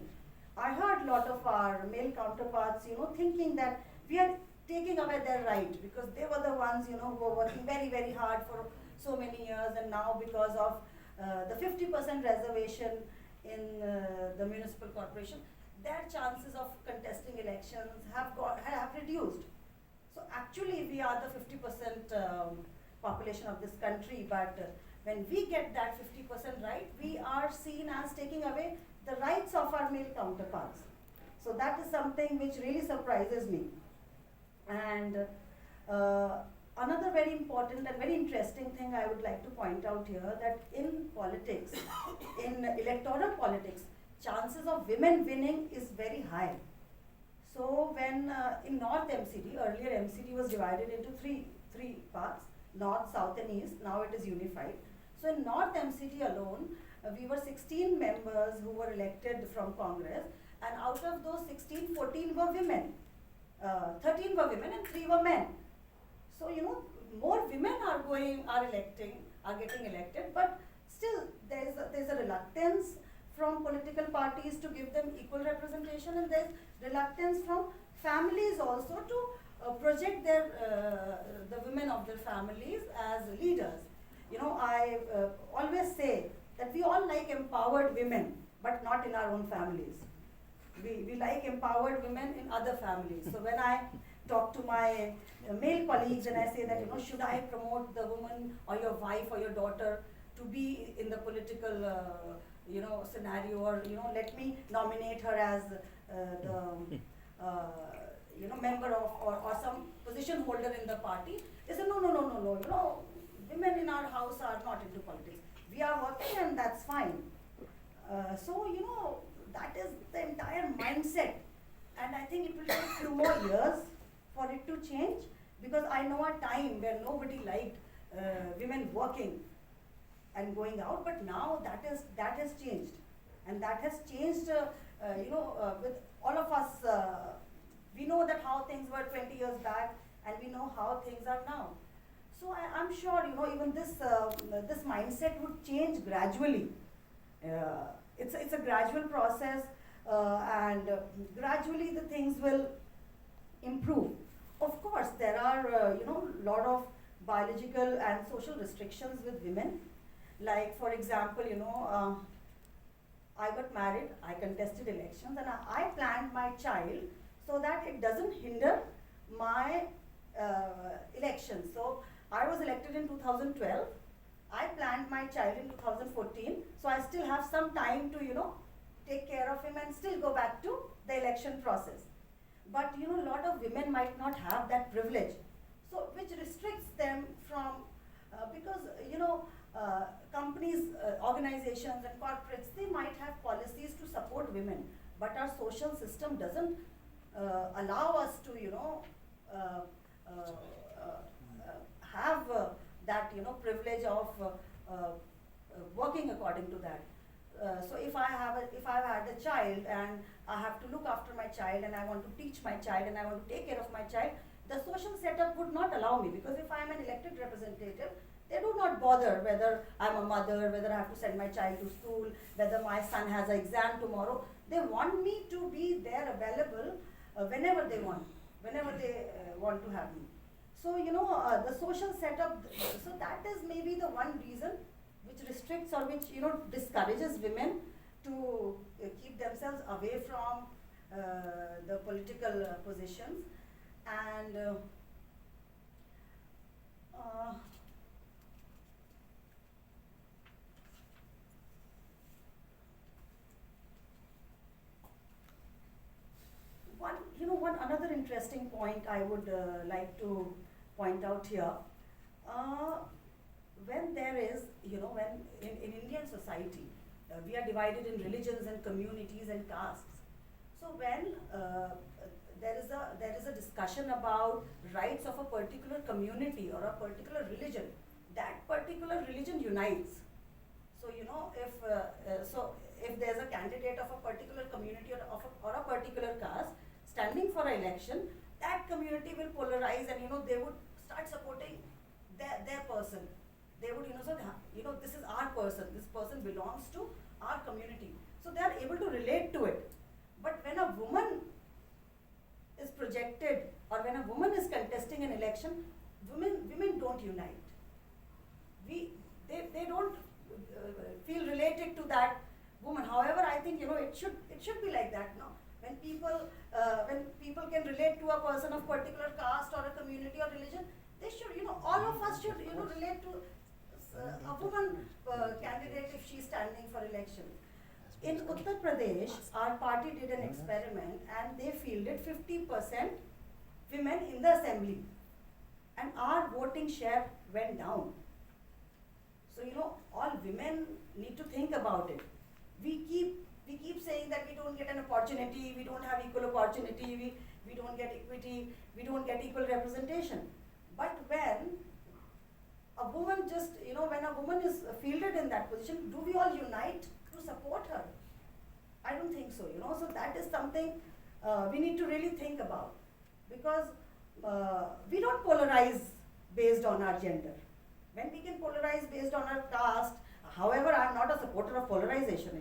I heard a lot of our male counterparts, thinking that we are taking away their right because they were the ones, who were working very, very hard for so many years, and now because of the 50% reservation in the municipal corporation, their chances of contesting elections have reduced. So actually we are the 50% population of this country, but when we get that 50% right, we are seen as taking away the rights of our male counterparts. So that is something which really surprises me. And another very important and very interesting thing I would like to point out here, that in politics, in electoral politics, chances of women winning is very high. So when in North MCD, earlier MCD was divided into three parts, North, South and East, now it is unified. So in North MCD alone, we were 16 members who were elected from Congress, and out of those 16, 14 were women. 13 were women and 3 were men. So, more women are getting elected, but still there's a reluctance from political parties to give them equal representation, and there's reluctance from families also to project the women of their families as leaders. I always say that we all like empowered women, but not in our own families. We like empowered women in other families. So when I talk to my male colleagues and I say that, should I promote the woman or your wife or your daughter to be in the political, scenario, or, let me nominate her as the, member of, or some position holder in the party. They say, no, women in our house are not into politics. We are working and that's fine. So, that is the entire mindset, and I think it will take a few more years for it to change, because I know a time where nobody liked women working and going out, but now that has changed, and that has changed. With all of us, we know that how things were 20 years back, and we know how things are now. So I'm sure even this mindset would change gradually. It's a gradual process, and gradually the things will improve. Of course, there are lot of biological and social restrictions with women. Like, for example, I got married, I contested elections, and I planned my child so that it doesn't hinder my election. So I was elected in 2012. I planned my child in 2014, so I still have some time to, take care of him and still go back to the election process. But, a lot of women might not have that privilege, so which restricts them from, because, companies, organizations and corporates, they might have policies to support women, but our social system doesn't allow us to, have that privilege of working according to that. So if I've had a child and I have to look after my child, and I want to teach my child, and I want to take care of my child, the social setup would not allow me, because if I'm an elected representative, they do not bother whether I'm a mother, whether I have to send my child to school, whether my son has an exam tomorrow. They want me to be there available whenever they want to have me. So, the social setup, so that is maybe the one reason which restricts or which, discourages women to keep themselves away from the political positions. And one another interesting point I would like to point out here, when there is, when in Indian society, we are divided in religions and communities and castes. So when there is a discussion about rights of a particular community or a particular religion, that particular religion unites. So if there's a candidate of a particular community or a particular caste standing for an election, that community will polarize, and they would start supporting their person. They would say, this is our person, this person belongs to our community, so they are able to relate to it. But when a woman is projected, or when a woman is contesting an election, women don't unite. They don't feel related to that woman. However, I think it should be like that. No, when people can relate to a person of particular caste or a community or religion, they should, all of us should, relate to a woman candidate if she's standing for election. In Uttar Pradesh, our party did an experiment, and they fielded 50% women in the assembly, and our voting share went down. So all women need to think about it. We keep saying that we don't get an opportunity, we don't have equal opportunity, we don't get equity, we don't get equal representation. But when a woman when a woman is fielded in that position, do we all unite to support her? I don't think so, so that is something we need to really think about, because we don't polarize based on our gender. When we can polarize based on our caste, however, I am not a supporter of polarization,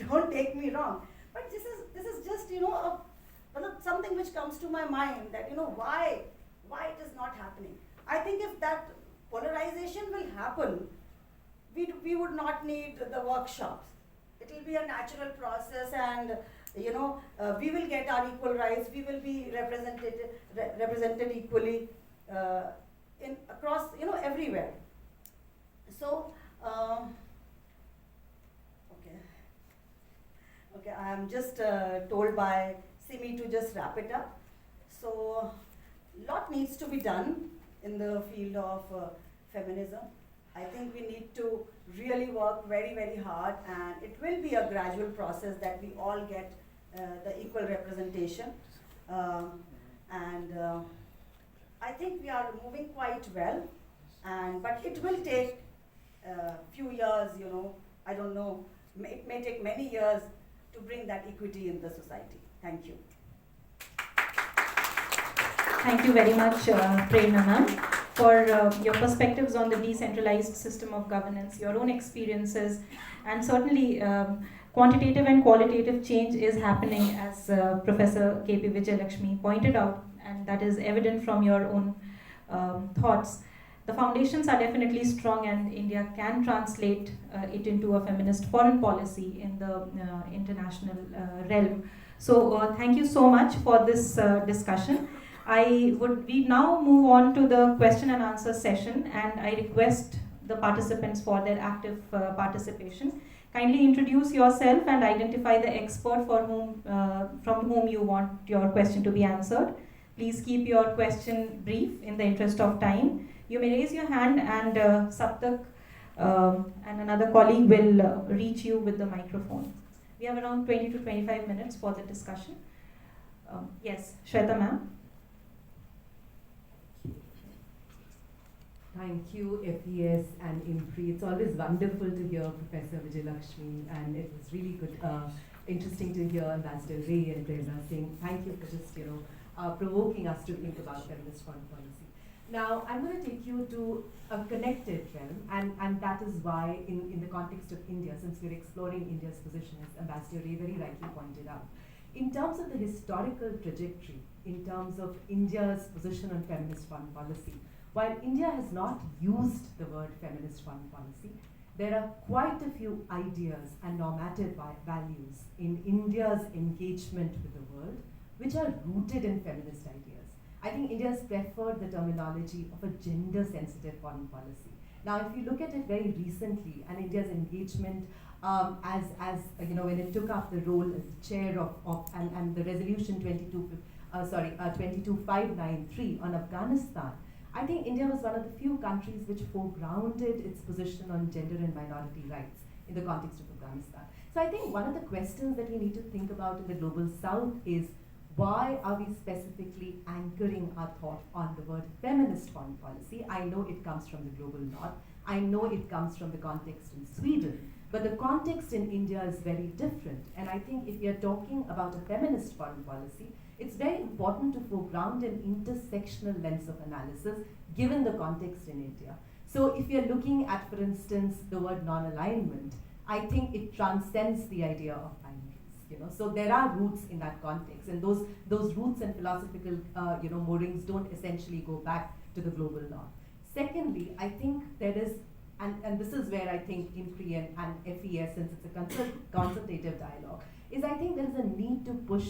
don't take me wrong, but this is just something which comes to my mind, that why it is not happening. I think if that polarization will happen, we would not need the workshops. It will be a natural process, and we will get our equal rights. We will be represented equally in across everywhere. So okay, I am just told by Simi to just wrap it up. So lot needs to be done in the field of feminism. I think we need to really work very, very hard, and it will be a gradual process that we all get the equal representation. I think we are moving quite well, but it will take a few years, I don't know, it may take many years to bring that equity in the society. Thank you. Thank you very much, Prerna ma'am, for your perspectives on the decentralized system of governance, your own experiences, and certainly quantitative and qualitative change is happening, as Professor K.P. Vijayalakshmi pointed out, and that is evident from your own thoughts. The foundations are definitely strong, and India can translate it into a feminist foreign policy in the international realm. So thank you so much for this discussion. We now move on to the question and answer session, and I request the participants for their active participation. Kindly introduce yourself and identify the expert from whom you want your question to be answered. Please keep your question brief in the interest of time. You may raise your hand, and Saptak and another colleague will reach you with the microphone. We have around 20 to 25 minutes for the discussion. Yes, Shweta ma'am. Thank you, FES and IMPRI. It's always wonderful to hear Professor Vijayalakshmi, and it was really good, interesting to hear Ambassador Ray and Prerna saying thank you for just provoking us to think about feminist foreign policy. Now, I'm going to take you to a connected realm, and that is why, in the context of India, since we're exploring India's position, as Ambassador Ray very rightly pointed out, in terms of the historical trajectory, in terms of India's position on feminist foreign policy, while India has not used the word feminist foreign policy, there are quite a few ideas and normative values in India's engagement with the world which are rooted in feminist ideas. I think India has preferred the terminology of a gender-sensitive foreign policy. Now, if you look at it very recently, and India's engagement when it took up the role as the chair and the resolution 22593 on Afghanistan, I think India was one of the few countries which foregrounded its position on gender and minority rights in the context of Afghanistan. So I think one of the questions that we need to think about in the Global South is, why are we specifically anchoring our thought on the word feminist foreign policy? I know it comes from the Global North. I know it comes from the context in Sweden. But the context in India is very different. And I think if we are talking about a feminist foreign policy, it's very important to foreground an intersectional lens of analysis given the context in India. So if you're looking at, for instance, the word non-alignment, I think it transcends the idea of binaries. So there are roots in that context, and those roots and philosophical moorings don't essentially go back to the global north. Secondly, I think there is, and this is where I think IMPRI and FES, since it's a consultative dialogue, is I think there is a need to push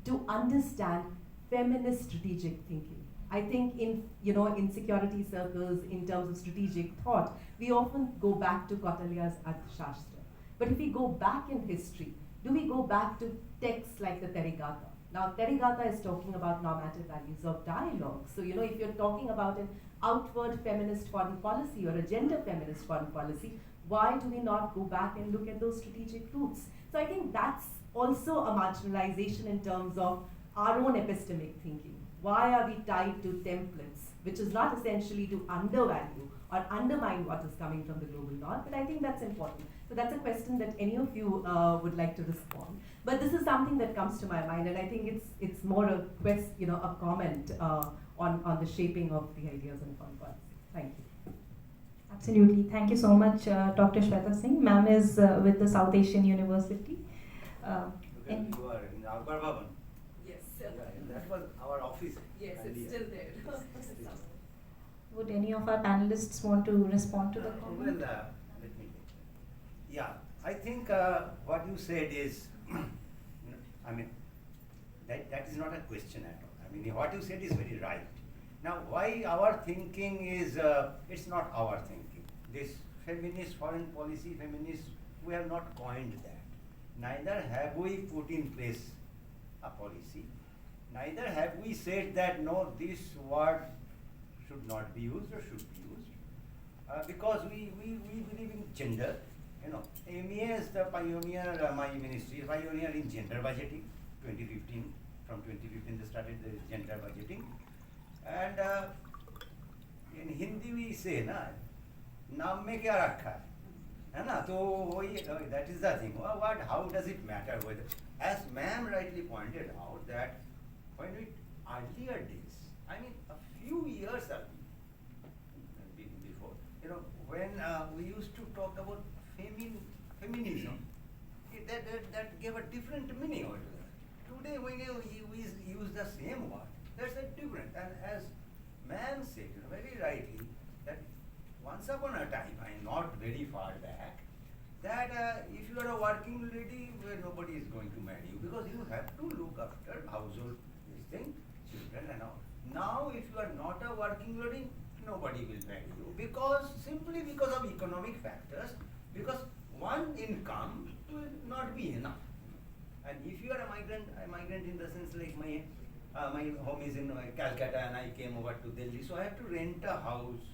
to understand feminist strategic thinking. I think in security circles, in terms of strategic thought, we often go back to Kautilya's Arthashastra. But if we go back in history, do we go back to texts like the Therigatha? Now, Therigatha is talking about normative values of dialogue. So, if you're talking about an outward feminist foreign policy or a gender feminist foreign policy, why do we not go back and look at those strategic roots? So I think that's also a marginalization in terms of our own epistemic thinking. Why are we tied to templates, which is not essentially to undervalue or undermine what is coming from the global north, but I think that's important. So that's a question that any of you would like to respond. But this is something that comes to my mind, and I think it's more a a comment on the shaping of the ideas in foreign policy. Thank you. Absolutely. Thank you so much, Dr. Shweta Singh. Ma'am is with the South Asian University. You are in Akbar Bhavan. Yes. That was our office. Yes, it's still there. Would any of our panelists want to respond to the comment? Well, let me. Yeah, I think what you said is, I mean, that is not a question at all. I mean, what you said is very right. Now, why our thinking is, it's not our thinking. This feminist foreign policy, we have not coined that. Neither have we put in place a policy. Neither have we said that, no, this word should not be used or should be used. Because we believe in gender. MEA is the pioneer, my ministry is pioneer in gender budgeting, 2015. From 2015 they started the gender budgeting. And in Hindi we say, naam mein kya rakha hai na? So that is the thing. How does it matter whether, as ma'am rightly pointed out, that when we earlier days, I mean a few years before, when we used to talk about feminism, that gave a different meaning altogether. Today when we use the same word, there's a difference. And as ma'am said very rightly, that once upon a time, and not very far back, that if you are a working lady, nobody is going to marry you, because you have to look after household, children and all. Now if you are not a working lady, nobody will marry you, simply because of economic factors, because one income will not be enough. And if you are a migrant in the sense like my home is in Calcutta and I came over to Delhi, so I have to rent a house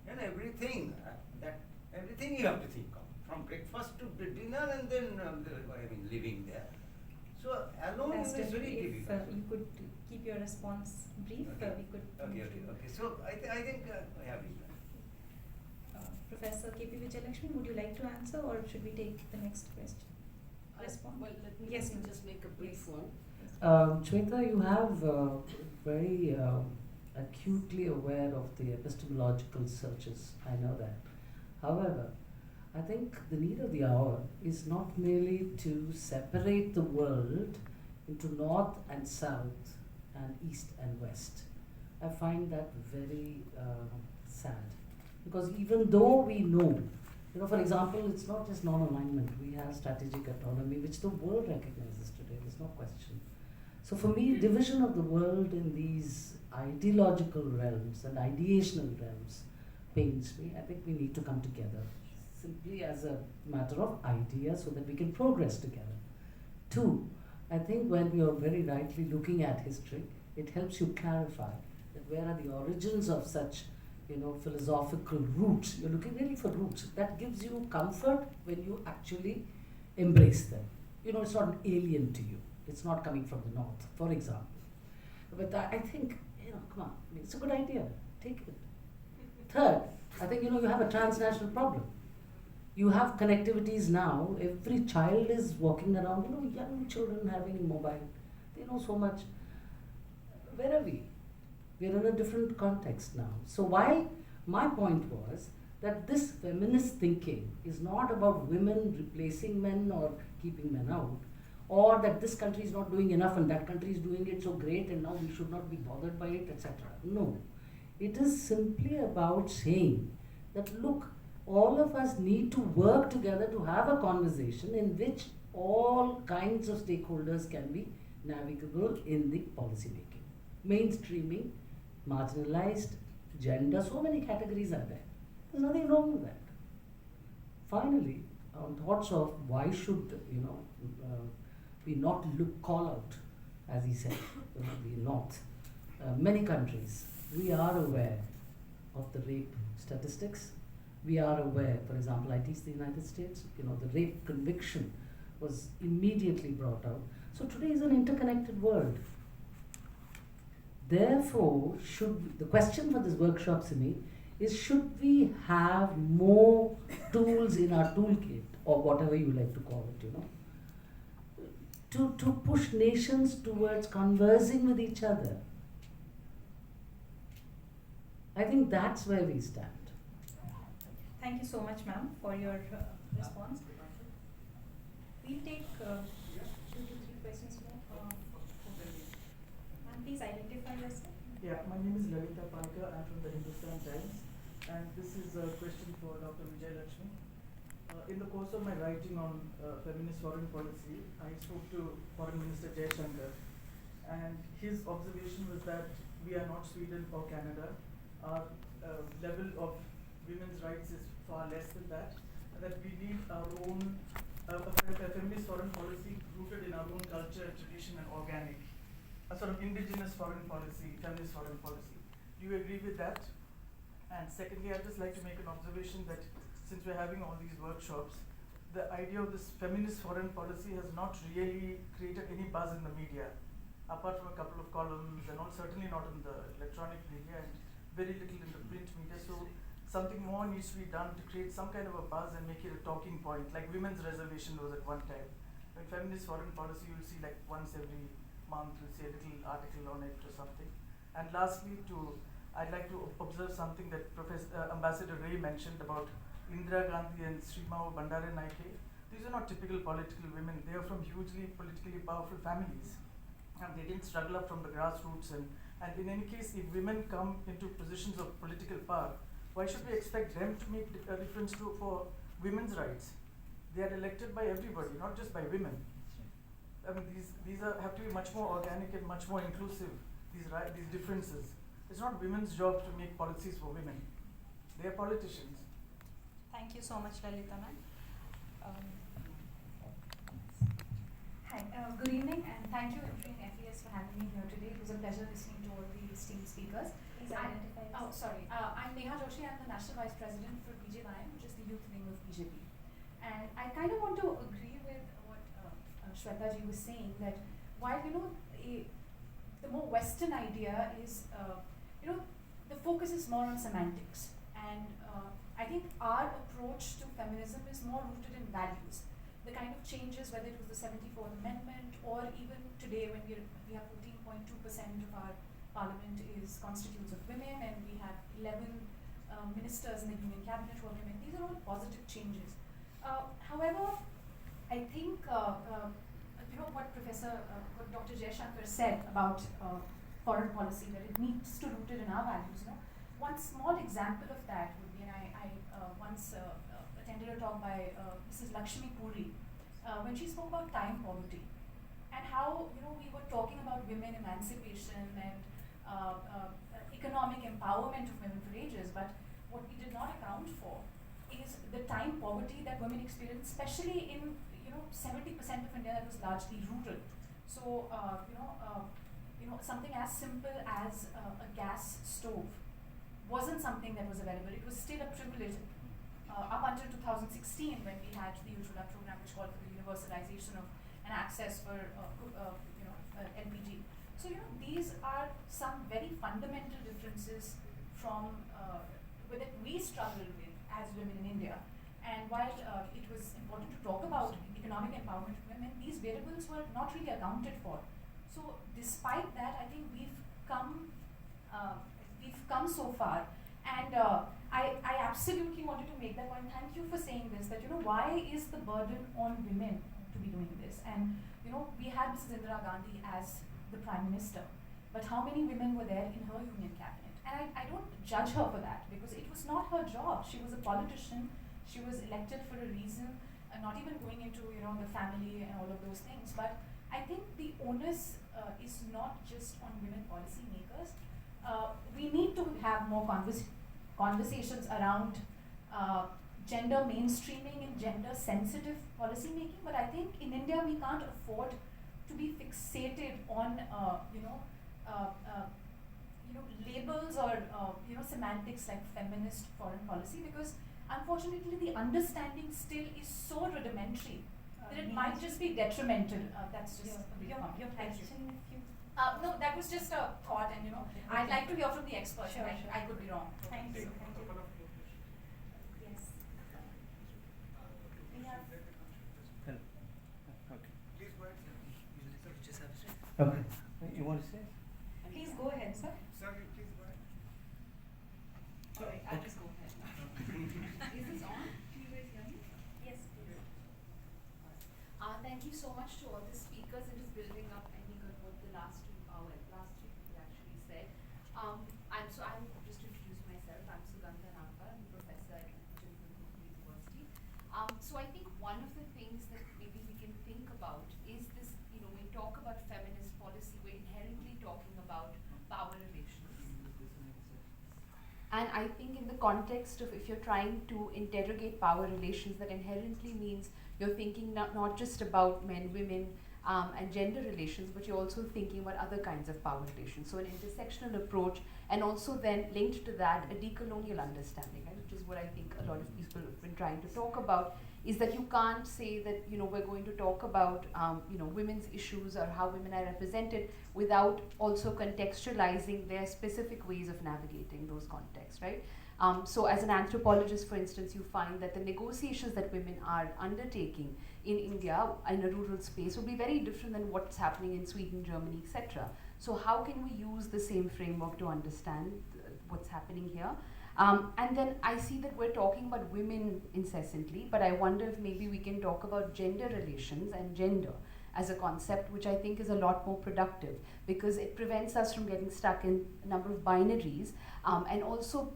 and everything. Everything you have to think of, from breakfast to dinner, and then living there. So alone is very difficult. You could keep your response brief. Okay. We could. Okay. So I think I have it. Professor K.P. Vijayalakshmi, would you like to answer, or should we take the next question? Respond. Well, let me Yes, ma'am. just make a brief one. Shweta, you have very acutely aware of the epistemological searches. I know that. However, I think the need of the hour is not merely to separate the world into north and south and east and west. I find that very sad, because even though we know, for example, it's not just non-alignment. We have strategic autonomy, which the world recognizes today. There's no question. So for me, division of the world in these ideological realms and ideational realms pains me. I think we need to come together simply as a matter of idea so that we can progress together. Two, I think when we are very rightly looking at history, it helps you clarify that where are the origins of such philosophical roots. You're looking really for roots. That gives you comfort when you actually embrace them. It's not alien to you. It's not coming from the north, for example. But I think, come on, it's a good idea. Take it. Third, I think, you have a transnational problem. You have connectivities now. Every child is walking around, young children having mobile. so much. Where are we? We're in a different context now. So while my point was that this feminist thinking is not about women replacing men or keeping men out, or that this country is not doing enough and that country is doing it so great and now we should not be bothered by it, etc. No. It is simply about saying that look, all of us need to work together to have a conversation in which all kinds of stakeholders can be navigable in the policy making. Mainstreaming, marginalized, gender, so many categories are there. There's nothing wrong with that. Finally, on thoughts of why should we not call out, as he said, the North. Many countries, we are aware of the rape statistics. We are aware, for example, I teach the United States, the rape conviction was immediately brought out. So today is an interconnected world. Therefore, the question for this workshop, Simi, is should we have more tools in our toolkit, or whatever you like to call it, to push nations towards conversing with each other. I think that's where we stand. Thank you so much, ma'am, for your response. We'll take 2 to 3 questions more. Ma'am, please identify yourself. Yeah, my name is Lalita Partha. I'm from the Hindustan Times, and this is a question for Dr. Vijayalakshmi. In the course of my writing on feminist foreign policy, I spoke to Foreign Minister Jaishankar, and his observation was that we are not Sweden or Canada. Our level of women's rights is far less than that, and that we need our own a feminist foreign policy rooted in our own culture, tradition, and organic. A sort of indigenous foreign policy, feminist foreign policy. Do you agree with that? And secondly, I'd just like to make an observation that since we're having all these workshops, the idea of this feminist foreign policy has not really created any buzz in the media, apart from a couple of columns and all, certainly not in the electronic media and very little in the print media. So something more needs to be done to create some kind of a buzz and make it a talking point, like women's reservation was at one time. In feminist foreign policy, you'll see like once every month, you'll see a little article on it or something. And lastly, I'd like to observe something that Ambassador Ray mentioned about Indira Gandhi and Srimao Bandare Naike. These are not typical political women. They are from hugely politically powerful families. And they didn't struggle up from the grassroots. And in any case, if women come into positions of political power, why should we expect them to make a difference for women's rights? They are elected by everybody, not just by women. I mean, these have to be much more organic and much more inclusive, these differences. It's not women's job to make policies for women. They are politicians. Thank you so much, Lalita ma'am. Hi, good evening, and thank you, IMPRI and FES, for having me here today. It was a pleasure listening to all the esteemed speakers. Please identify yourself. I'm Neha Joshi. I'm the National Vice President for BJY, which is the youth wing of BJP. And I kind of want to agree with what Shweta ji was saying, that while, the more Western idea is, the focus is more on semantics. And I think our approach to feminism is more rooted in values. The kind of changes, whether it was the 74th Amendment or even today when we have 14.2% of our parliament constitutes of women, and we have 11 ministers in the union cabinet who are women. These are all positive changes. However, I think what what Dr. Jaishankar said about foreign policy, that it needs to root it in our values. One small example of that would be, and I once attended a talk by Mrs. Lakshmi Puri when she spoke about time poverty and how we were talking about women emancipation and economic empowerment of women for ages, but what we did not account for is the time poverty that women experience, especially in 70% of India that was largely rural. So something as simple as a gas stove wasn't something that was available. It was still a privilege up until 2016, when we had the Ujjwala program, which called for the universalization of an access for LPG. So these are some very fundamental differences from that we struggle with as women in India. And while it was important to talk about economic empowerment of women, these variables were not really accounted for. So despite that, I think we've come so far, and I absolutely wanted to make that point. Thank you for saying this, that why is the burden on women to be doing this? And we had Mrs. Indira Gandhi as the Prime Minister, but how many women were there in her union cabinet? And I don't judge her for that, because it was not her job. She was a politician, she was elected for a reason, not even going into the family and all of those things. But I think the onus is not just on women policy makers. We need to have more conversations around gender mainstreaming and gender sensitive policy making, but I think in India we can't afford to be fixated on labels or semantics like feminist foreign policy, because unfortunately the understanding still is so rudimentary that it might just be detrimental. That's just a brief comment. Your Thank you. question, if you No, that was just a thought, and I'd like to hear from the experts. Sure, sure. I could be wrong. Thank you. Yes. We have Okay. You want to say? Please go ahead, sir. Sorry, please go ahead. Sorry, I'll just go ahead. Is this on? Can you guys hear me? Yes, please. Thank you so much to all the speakers. It is building up, I think, on what the last three people actually said. I'm just to introduce myself. I'm Sugandha Nampar. I'm a professor at Nehru University. So I think one of the things that maybe we can think about is this. We talk about feminist policy. We're inherently talking about power relations. And I think in the context of, if you're trying to interrogate power relations, that inherently means you're thinking not just about men, women, and gender relations, but you're also thinking about other kinds of power relations. So an intersectional approach, and also then linked to that, a decolonial understanding, right, which is what I think a lot of people have been trying to talk about, is that you can't say that, we're going to talk about, women's issues or how women are represented without also contextualizing their specific ways of navigating those contexts, right? So as an anthropologist, for instance, you find that the negotiations that women are undertaking in India in a rural space will be very different than what's happening in Sweden, Germany, etc. So how can we use the same framework to understand what's happening here? And then I see that we're talking about women incessantly, but I wonder if maybe we can talk about gender relations and gender as a concept, which I think is a lot more productive, because it prevents us from getting stuck in a number of binaries, and also,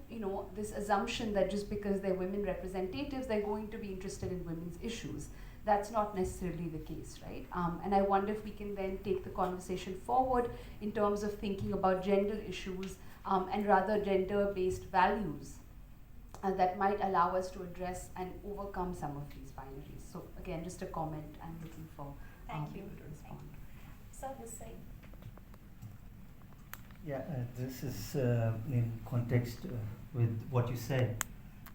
this assumption that just because they're women representatives, they're going to be interested in women's issues. That's not necessarily the case, right? And I wonder if we can then take the conversation forward in terms of thinking about gender issues, and rather gender-based values that might allow us to address and overcome some of these binaries. So again, just a comment. I'm looking for Thank you. people to respond. Sir, this side. Yeah, this is in context with what you said.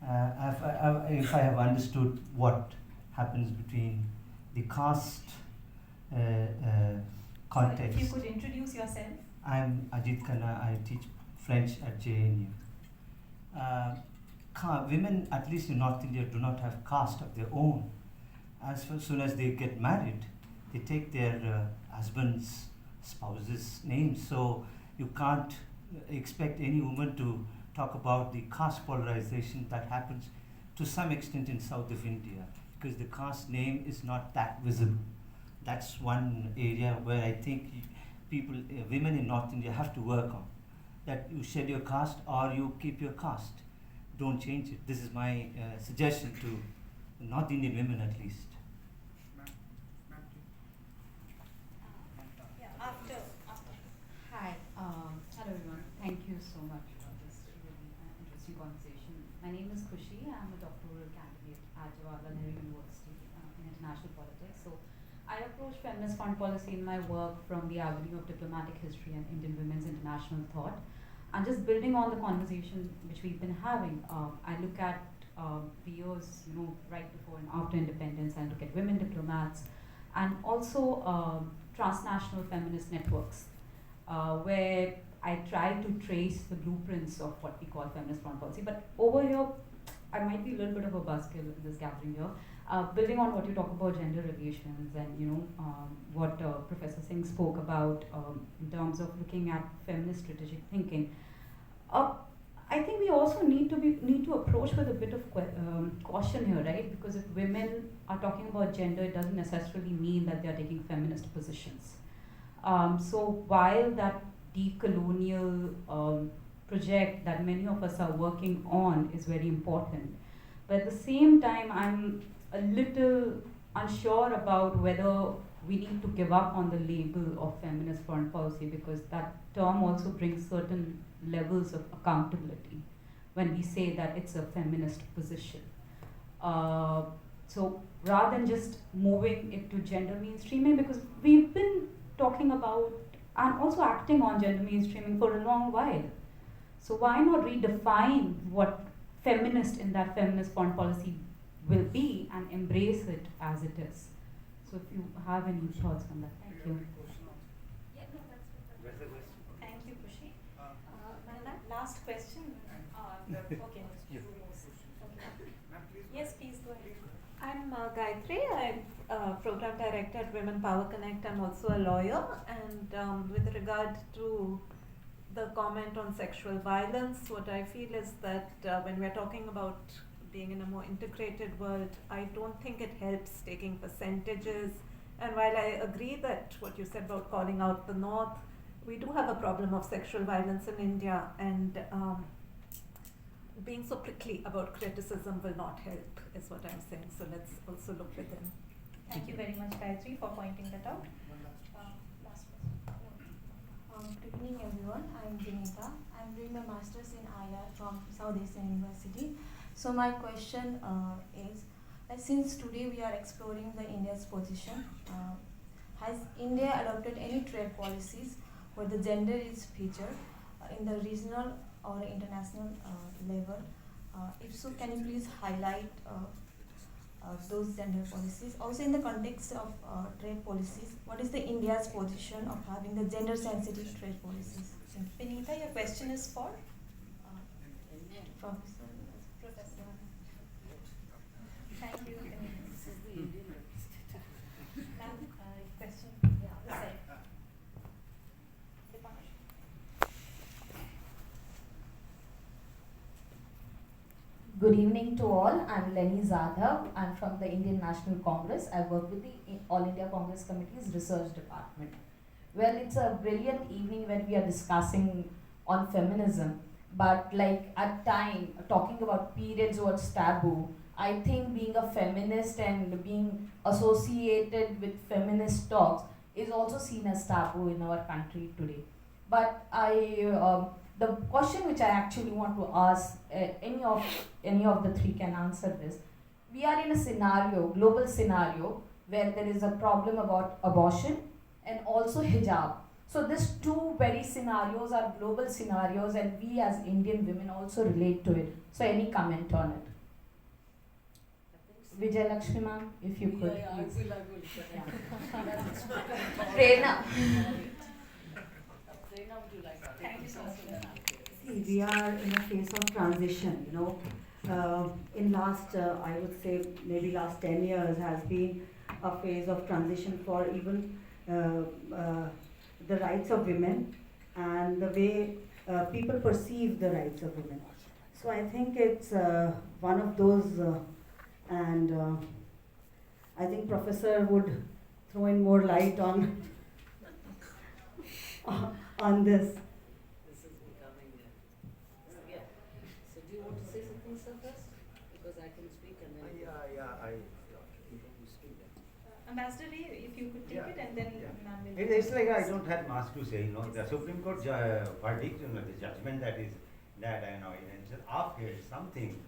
If I have understood what happens between the caste context. If you could introduce yourself. I'm Ajit Khanna. I teach French at JNU. Women, at least in North India, do not have caste of their own. As soon as they get married, they take their husband's, spouse's name. So you can't expect any woman to talk about the caste polarization that happens to some extent in south of India, because the caste name is not that visible. That's one area where I think people, women in North India have to work on. That you shed your caste or you keep your caste. Don't change it. This is my suggestion to North Indian women at least. After. Hi, hello everyone. Thank you so much for this really interesting conversation. My name is Khushi. I'm a doctoral candidate at Jawaharlal Nehru University in international politics. So I approach feminist foreign policy in my work from the avenue of diplomatic history and Indian women's international thought. And just building on the conversation which we've been having, I look at the years, right before and after independence. I look at women diplomats and also transnational feminist networks, where I try to trace the blueprints of what we call feminist foreign policy. But over here, I might be a little bit of a buzzkill in this gathering here. Building on what you talk about gender relations and what Professor Singh spoke about in terms of looking at feminist strategic thinking, I think we also need to approach with a bit of caution here, right? Because if women are talking about gender, it doesn't necessarily mean that they are taking feminist positions. So while that decolonial project that many of us are working on is very important, but at the same time, I'm a little unsure about whether we need to give up on the label of feminist foreign policy, because that term also brings certain levels of accountability when we say that it's a feminist position. So rather than just moving it to gender mainstreaming, because we've been talking about and also acting on gender mainstreaming for a long while. So why not redefine what feminist in that feminist foreign policy will be and embrace it as it is? So if you have any thoughts on that, thank you. Yeah, no, that's thank you, Kushi. My last question. Okay. Yes, please go ahead. I'm Gayatri. I'm Program Director at Women Power Connect. I'm also a lawyer. And with regard to the comment on sexual violence, what I feel is that when we're talking about being in a more integrated world, I don't think it helps taking percentages. And while I agree that what you said about calling out the North, we do have a problem of sexual violence in India, and being so prickly about criticism will not help, is what I'm saying. So let's also look within. Thank you very much, Gayatri, for pointing that out. Last question. Good evening, everyone. I'm Mehta. I'm doing my master's in IR from South Asian University. So my question is, since today we are exploring the India's position, has India adopted any trade policies where the gender is featured in the regional or international level? If so, can you please highlight those gender policies? Also, in the context of trade policies, what is the India's position of having the gender-sensitive trade policies? Vinita, your question is for? Professor. Thank you. This is the Indian representative. Ma'am, question? Yeah, this side. Good evening to all. I'm Lenny Zadhav. I'm from the Indian National Congress. I work with the All India Congress Committee's Research Department. Well, it's a brilliant evening when we are discussing on feminism, but like at time, talking about periods what's taboo, I think being a feminist and being associated with feminist talks is also seen as taboo in our country today. But the question which I actually want to ask, any of the three can answer this. We are in a scenario, global scenario, where there is a problem about abortion and also hijab. So these two very scenarios are global scenarios, and we as Indian women also relate to it. So any comment on it? Vijayalakshmi ma'am, if you could. Yeah, I will. Prerna. Prerna, would you like to take Thank you so much. See, we are in a phase of transition, in last, I would say, maybe last 10 years has been a phase of transition for even the rights of women and the way people perceive the rights of women. So I think it's one of those, and I think Professor would throw in more light on on this. This is becoming yeah. So do you want to say something, sir, first? Because I can speak and then you speak then. Ambassador Ray, if you could take it, and then ma'am will. It's like I don't have much to say. The Supreme Court verdict, the judgment that is that it's after something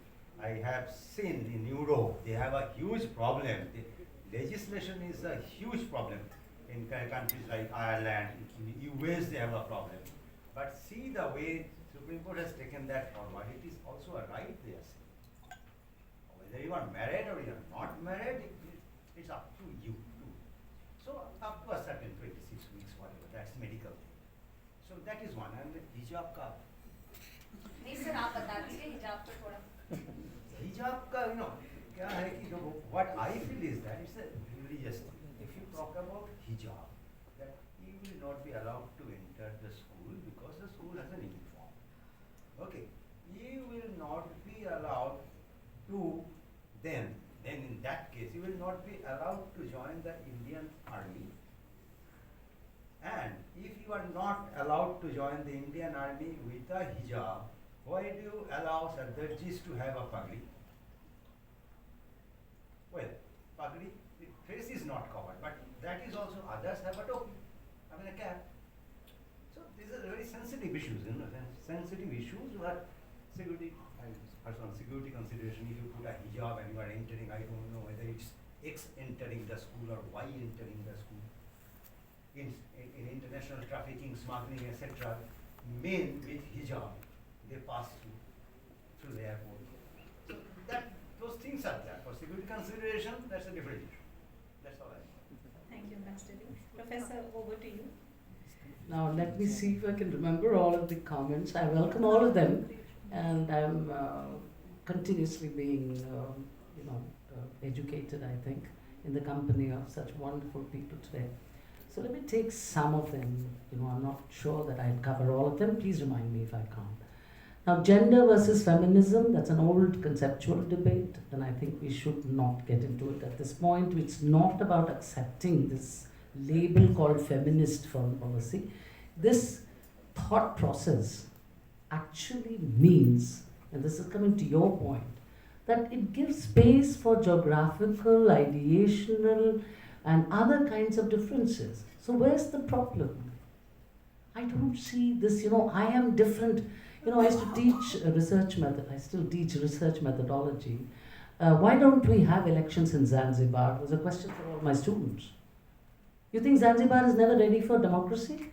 I have seen in Europe. They have a huge problem. The legislation is a huge problem in countries like Ireland. In the US they have a problem. But see the way Supreme Court has taken that forward. It is also a right they are saying. Whether you are married or you are not married, it's up to you too. So up to a certain 26 weeks, whatever, that's medical thing. So that is one. And the hijab ka. नहीं sir आप बता दीजिए हिजाब तो थोड़ा Hijab ka, क्या है कि what I about hijab, that he will not be allowed to enter the school because the school has an uniform. Okay, he will not be allowed to then in that case, he will not be allowed to join the Indian army. And if you are not allowed to join the Indian army with a hijab, why do you allow Sardajis to have a pagdi? Well, pagdi, the face is not covered, but that is also, others have a topi, I mean a cap. So these are very sensitive issues, sensitive issues where security, personal security consideration, if you put a hijab and you are entering, I don't know whether it's X entering the school or Y entering the school. In international trafficking, smuggling, etc., men with hijab, they pass through the airport. So those things are there. For security consideration, that's a different issue. That's all I know. Thank you, Ambassador. Professor, over to you. Now let me see if I can remember all of the comments. I welcome all of them, and I'm continuously being, educated, I think, in the company of such wonderful people today. So let me take some of them. I'm not sure that I'll cover all of them. Please remind me if I can't. Now, gender versus feminism, that's an old conceptual debate, and I think we should not get into it at this point. It's not about accepting this label called feminist foreign policy. This thought process actually means, and this is coming to your point, that it gives space for geographical, ideational, and other kinds of differences. So where's the problem? I don't see this, I am different. I used to teach research method, I still teach research methodology. Why don't we have elections in Zanzibar? Was a question for all my students. You think Zanzibar is never ready for democracy?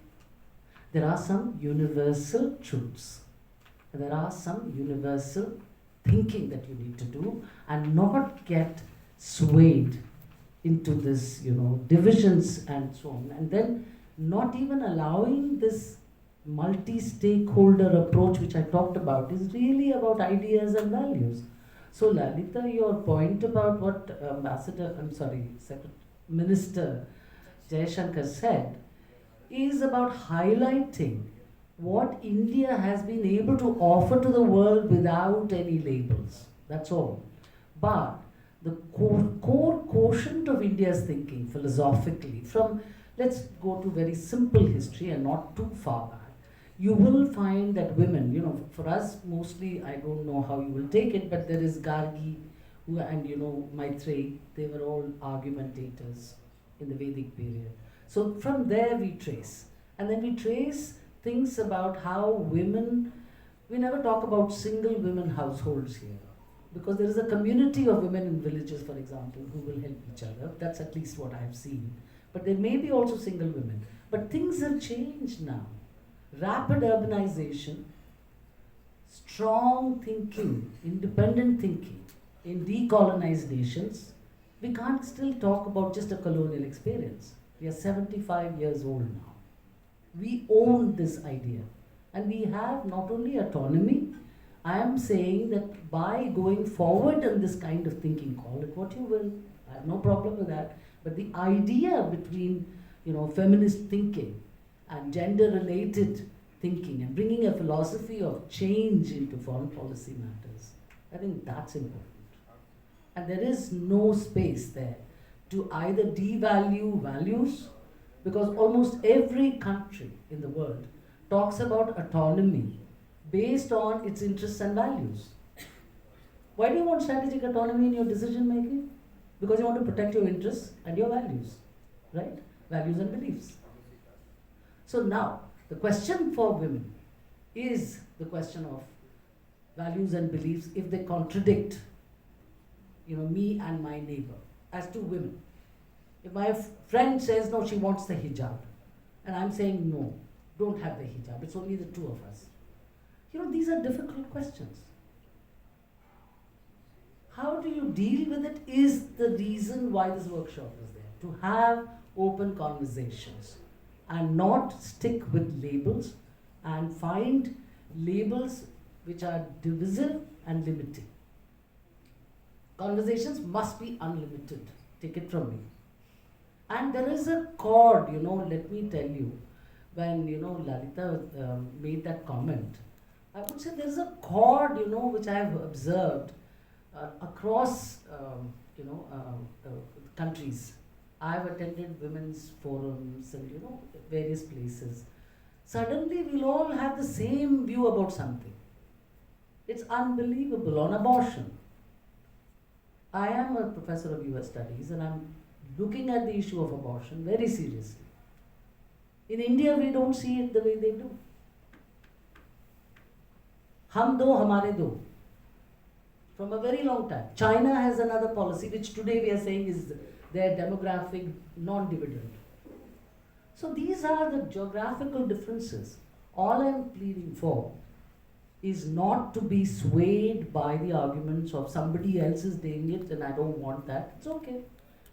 There are some universal truths. There are some universal thinking that you need to do and not get swayed into this, divisions and so on. And then not even allowing this multi-stakeholder approach which I talked about is really about ideas and values. So Lalita, your point about what Minister Jaishankar said is about highlighting what India has been able to offer to the world without any labels. That's all. But the core quotient of India's thinking philosophically, let's go to very simple history and not too far back. You will find that women, for us mostly, I don't know how you will take it, but there is Gargi and Maitreyi, they were all argumentators in the Vedic period. So from there we trace. And then we trace things about how women, we never talk about single women households here. Because there is a community of women in villages, for example, who will help each other. That's at least what I have seen. But there may be also single women. But things have changed now. Rapid urbanization, strong thinking, independent thinking in decolonized nations. We can't still talk about just a colonial experience. We are 75 years old now. We own this idea. And we have not only autonomy, I am saying that by going forward in this kind of thinking, call it what you will, I have no problem with that, but the idea between, feminist thinking and gender-related thinking and bringing a philosophy of change into foreign policy matters, I think that's important. And there is no space there to either devalue values, because almost every country in the world talks about autonomy based on its interests and values. Why do you want strategic autonomy in your decision making? Because you want to protect your interests and your values, right? Values and beliefs. So now, the question for women is the question of values and beliefs if they contradict, me and my neighbor as two women. If my friend says, no, she wants the hijab, and I'm saying, no, don't have the hijab, it's only the two of us. These are difficult questions. How do you deal with it is the reason why this workshop is there. To have open conversations and not stick with labels and find labels which are divisive and limiting. Conversations must be unlimited. Take it from me. And there is a chord, let me tell you, when, Lalita made that comment, I would say there's a chord, which I have observed across, countries. I've attended women's forums and, various places. Suddenly we'll all have the same view about something. It's unbelievable. On abortion, I am a professor of US studies and I'm looking at the issue of abortion very seriously. In India, we don't see it the way they do. Hum do, hamare do. From a very long time. China has another policy, which today we are saying is their demographic non-dividend. So these are the geographical differences. All I'm pleading for is not to be swayed by the arguments of somebody else is doing it and I don't want that. It's okay.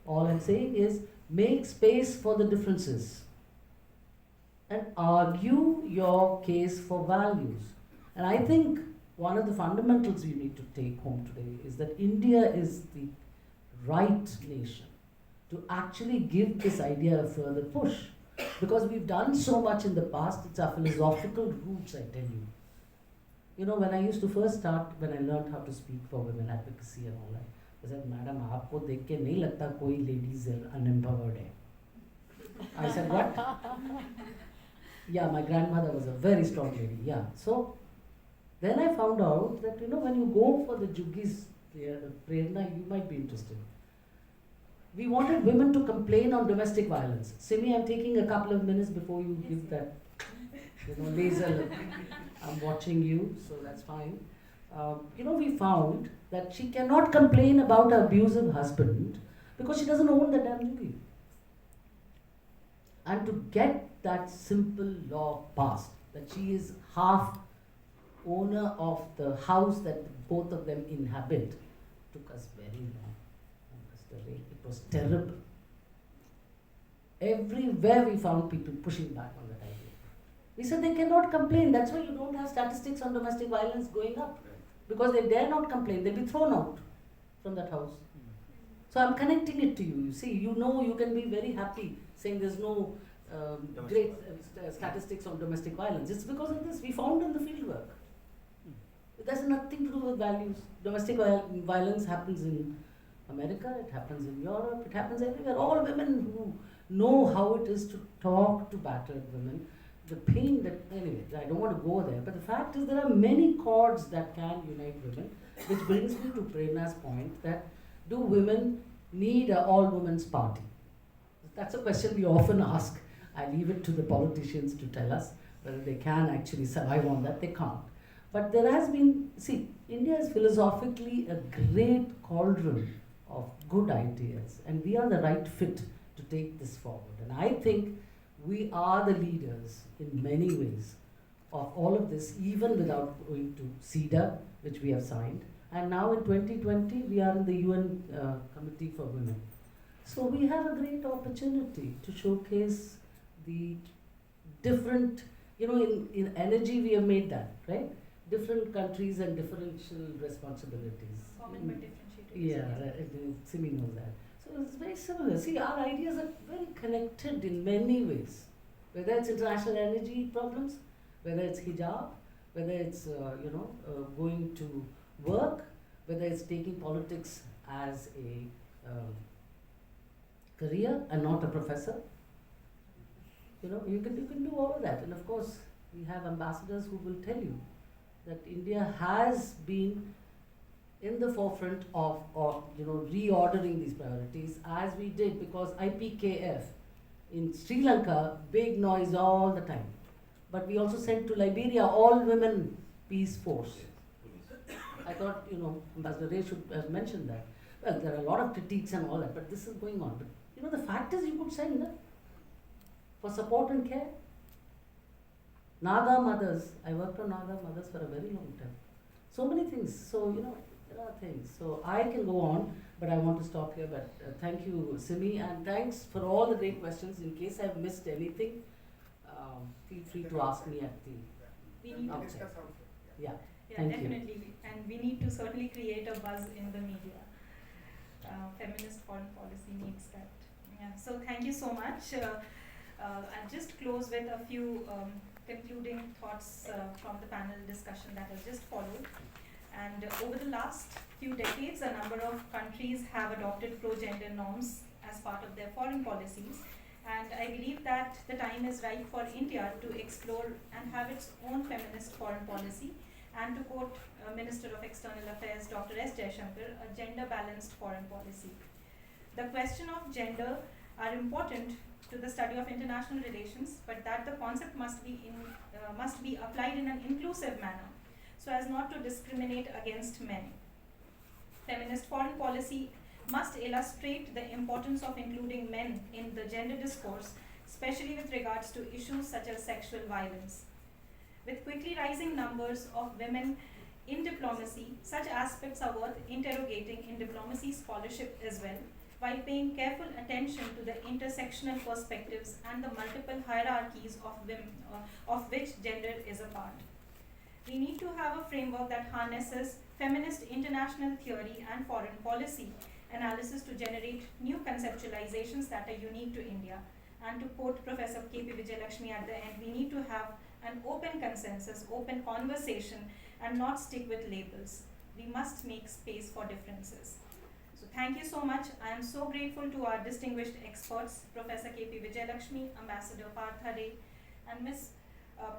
All I'm saying is make space for the differences and argue your case for values. And I think one of the fundamentals you need to take home today is that India is the right nation to actually give this idea a further push. Because we've done so much in the past, it's our philosophical roots, I tell you. When I used to first start, when I learned how to speak for women advocacy and all that, I said, Madam, aapko dekh ke nahi lagta koi ladies unempowered hai. I said, what? Yeah, my grandmother was a very strong lady, yeah. So, then I found out that, when you go for the Juggis, Prerna, you might be interested. We wanted women to complain on domestic violence. Simi, I'm taking a couple of minutes before you give that, laser look. I'm watching you, so that's fine. We found that she cannot complain about her abusive husband because she doesn't own the damn Juggi. And to get that simple law passed, that she is half owner of the house that both of them inhabit, took us very long. It was terrible. Everywhere we found people pushing back on that idea. We said they cannot complain. That's why you don't have statistics on domestic violence going up. Because they dare not complain. They'll be thrown out from that house. So I'm connecting it to you. You see, you can be very happy saying there's no great statistics on domestic violence. It's because of this. We found in the fieldwork. It has nothing to do with values. Domestic violence happens in America, it happens in Europe, it happens everywhere. All women who know how it is to talk to battered women, the pain that, anyway, I don't want to go there, but the fact is there are many chords that can unite women, which brings me to Prerna's point that do women need an all-women's party? That's a question we often ask. I leave it to the politicians to tell us whether they can actually survive on that. They can't. But there has been, India is philosophically a great cauldron of good ideas, and we are the right fit to take this forward. And I think we are the leaders in many ways of all of this, even without going to CEDA, which we have signed. And now in 2020, we are in the UN Committee for Women. So we have a great opportunity to showcase the different, in energy we have made that, right? Different countries and differential responsibilities. Common but differentiated. Yeah, Simi knows that. So it's very similar. See, our ideas are very connected in many ways. Whether it's international energy problems, whether it's hijab, whether it's going to work, whether it's taking politics as a career and not a professor. You can do all of that. And of course, we have ambassadors who will tell you that India has been in the forefront of reordering these priorities as we did, because IPKF in Sri Lanka, big noise all the time. But we also sent to Liberia all women peace force. I thought, Ambassador Ray should have mentioned that. Well, there are a lot of critiques and all that, but this is going on. But the fact is you could send for support and care. Naga mothers, I worked on Naga mothers for a very long time. So many things. So, there are things. So I can go on, but I want to stop here. But thank you, Simi, and thanks for all the great questions. In case I've missed anything, feel free to ask me at the outset. Yeah, thank definitely. you. And we need to certainly create a buzz in the media. Feminist foreign policy needs that. Yeah, so thank you so much. I'll just close with a few concluding thoughts from the panel discussion that has just followed. And over the last few decades, a number of countries have adopted pro-gender norms as part of their foreign policies. And I believe that the time is right for India to explore and have its own feminist foreign policy, and to quote Minister of External Affairs Dr. S. Jaishankar, a gender-balanced foreign policy. The question of gender are important to the study of international relations, but that the concept must be applied in an inclusive manner, so as not to discriminate against men. Feminist foreign policy must illustrate the importance of including men in the gender discourse, especially with regards to issues such as sexual violence. With quickly rising numbers of women in diplomacy, such aspects are worth interrogating in diplomacy scholarship as well, while paying careful attention to the intersectional perspectives and the multiple hierarchies of women, of which gender is a part. We need to have a framework that harnesses feminist international theory and foreign policy analysis to generate new conceptualizations that are unique to India. And to quote Professor K.P. Vijayalakshmi at the end, we need to have an open consensus, open conversation, and not stick with labels. We must make space for differences. So thank you so much. I am so grateful to our distinguished experts, Professor K.P. Vijayalakshmi, Ambassador Partha, and Ms.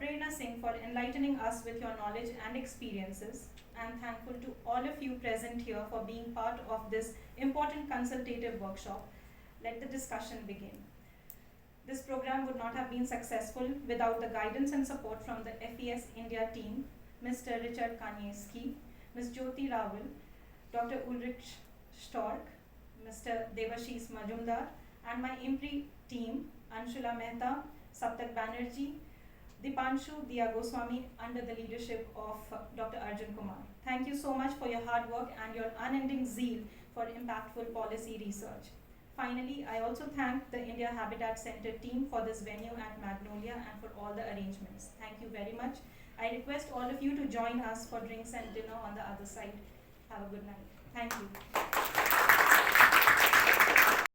Prerna Singh for enlightening us with your knowledge and experiences. I am thankful to all of you present here for being part of this important consultative workshop. Let the discussion begin. This program would not have been successful without the guidance and support from the FES India team, Mr. Richard Kaniewski, Ms. Jyoti Rawal, Dr. Ulrich Stork, Mr. Devashish Majumdar, and my IMPRI team, Anshula Mehta, Saptak Banerjee, Dipanshu Diya Goswami, under the leadership of Dr. Arjun Kumar. Thank you so much for your hard work and your unending zeal for impactful policy research. Finally, I also thank the India Habitat Center team for this venue at Magnolia and for all the arrangements. Thank you very much. I request all of you to join us for drinks and dinner on the other side. Have a good night. Thank you.